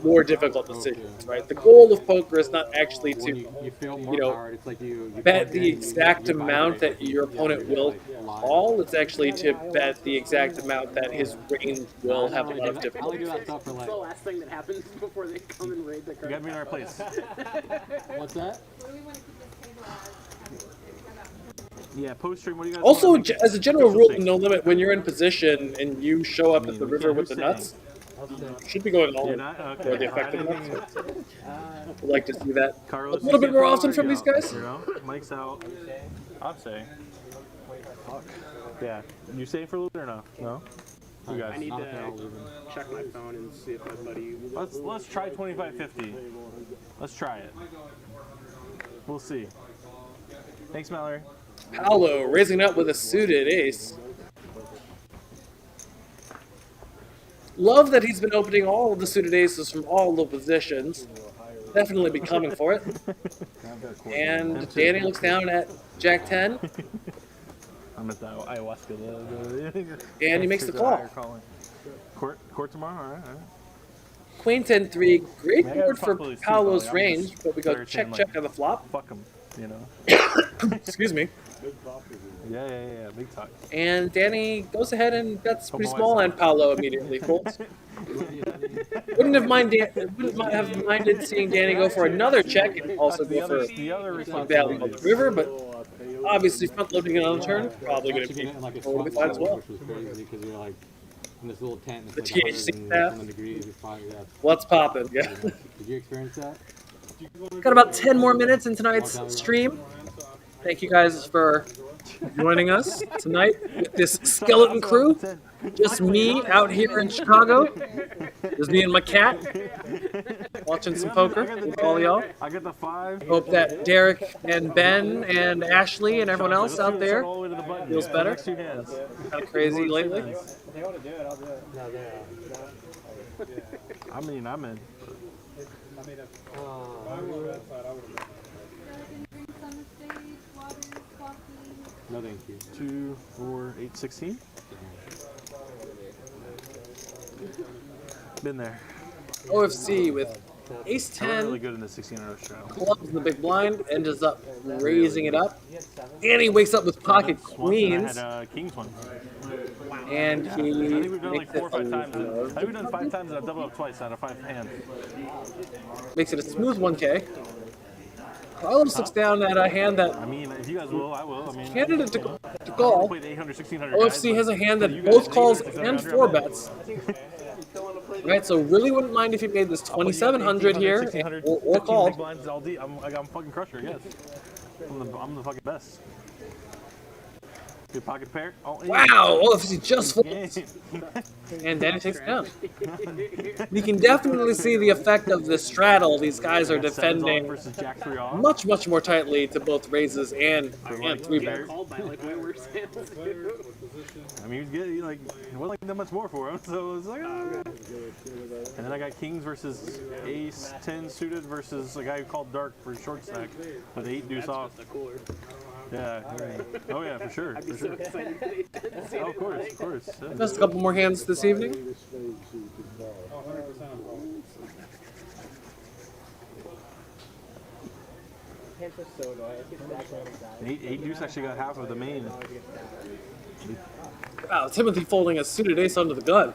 more difficult decisions. Right? The goal of poker is not actually When to you feel more you know, power, it's like you bet the exact amount that your opponent will call. It's actually to bet the exact amount that his range will have a lot of I only do difficulty. that stuff for It's like. the last thing that happens before they come and raid the You got me in our place. What's that? Yeah, post stream. What do you guys? Also, want? as a general Official rule, thing. no limit, when you're in position and you show up at the we river can't with the do nuts, you should be going all You're in not? for Okay. the effective nuts. I'd like to see that Carlos, a little bit you more say often for from or these you guys. out? You know, Mike's out. I'm saying. Fuck. Yeah. You staying for a little bit or no? No. You I guys. need Not if they're all to leaving. check my phone and see if my buddy. Let's try 25.50. Let's try it. We'll see. Thanks, Mallory. Paolo raising up with a suited ace. Love that he's been opening all of the suited aces from all the positions. Definitely be coming for it. And Danny looks down at Jack 10, I'm at the ayahuasca. and he makes the call. Court tomorrow. All right. Queen 10-3, great Man, I gotta board for fuck with these two, Paolo's probably. I'm range, just but we go better check saying, check like, on the flop. Fuck him. You know. Excuse me. Yeah. Big talk. And Danny goes ahead and bets pretty Homo small, myself. and Paolo immediately folds. Wouldn't have minded seeing Danny go for another check and also That's the go other, for the other value on responsibility. the river, but obviously front loading another turn, probably going to Actually be get it in like a totally sweat fine as lodge, well. which was crazy because you're like in this little tent. The It's like THC 100 and staff. something degrees. You're fine. Yeah. What's poppin'? Yeah. Did you experience that? Got about 10 more minutes in tonight's stream. Thank you guys for joining us tonight with this skeleton crew. Just me out here in Chicago. Just me and my cat watching some poker with all y'all. I get the 5. Hope that Derek and Ben and Ashley and everyone else out there feels better. Next 2 hands. Kind of crazy lately. If they want to do it, I'll do it. No, there. I'm in. I mean, if I were on that side, I would have been. Drinks on the stage, waters, coffee. No, thank you. 2, 4, 8, 16. Been there. OFC with Ace I'm really 10, good in the 16-0 show. clubs in the big blind, ends up raising it up. And he wakes up with pocket queens, I had Kings one. and I think he we've done like makes 4 or it 5 times. I a, think we've done 5 times and I've doubled up twice out of 5 hands. makes it a smooth 1K. Carlos looks down at a hand that I mean, if you guys will, I will. I mean, candidate to I call. played 800, 1600 OFC has a hand that both calls and 4 bets. Right, so really wouldn't mind if he made this 2,700 here or called. I'm fucking crusher, yes. I'm the fucking best. Good pocket pair. Oh, yeah. Wow, OFC just folds. And Danny takes it down. You can definitely see the effect of the straddle. These guys are defending Versus Jack 3 off. much more tightly to both raises and 3 bets. Called by like way worse hands. I mean, it wasn't like that much more for him, so it was like, ah. And then I got Kings versus Ace 10 suited versus a guy who called Dark for short stack with 8 deuce off. Just a cooler. Yeah. Oh yeah, for sure. I'd be For so sure. excited that he didn't see Oh, it. of course. Yeah. Just a couple more hands this evening. Oh, 100% I'm wrong. Hands are so annoying. It gets back on the side. 8 deuce actually got half of the main. Wow, Timothy folding a suited ace under the gun.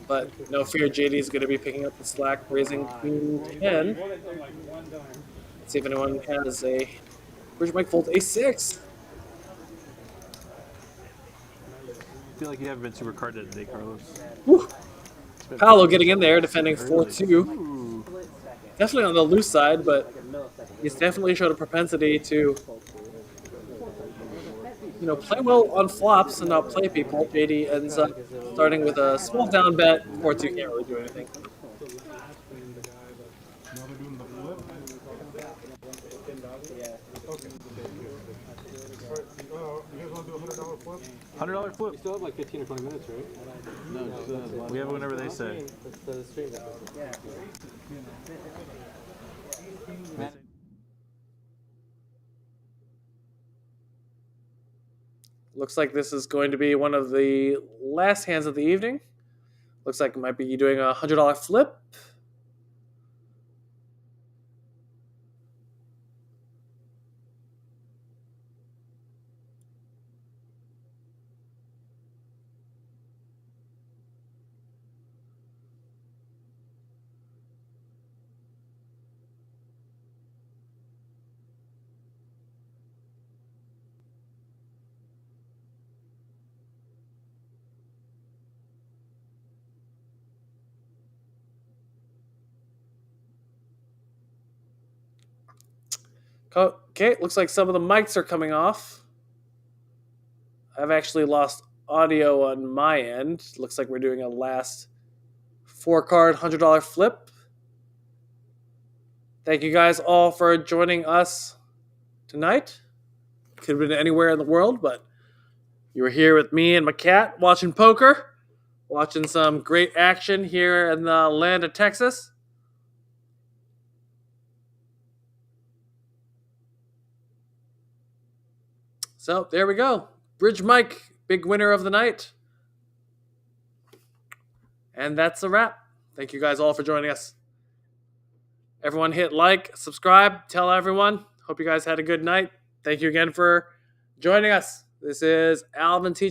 But no fear, JD is going to be picking up the slack, raising queen 10. Like one dime. Let's see if anyone has a Bridge Mike folds a6. I feel like you haven't been super carded today, Carlos. Whew. Paolo getting in there, defending 4-2. Ooh. Definitely on the loose side, but he's definitely showed a propensity to, play well on flops and not play people. JD ends up starting with a small down bet. 4-2 can't really do anything. $100 flip. You still have like 15 or 20 minutes, right? No, we have it whenever they say. That's the stream. Looks like this is going to be one of the last hands of the evening. Looks like it might be doing a $100 flip. Okay, looks like some of the mics are coming off. I've actually lost audio on my end. Looks like we're doing a last 4-card $100 flip. Thank you guys all for joining us tonight. Could have been anywhere in the world, but you were here with me and my cat watching poker, watching some great action here in the land of Texas. So there we go. Bridge Mike, big winner of the night. And that's a wrap. Thank you guys all for joining us. Everyone hit like, subscribe, tell everyone. Hope you guys had a good night. Thank you again for joining us. This is Alvin Teach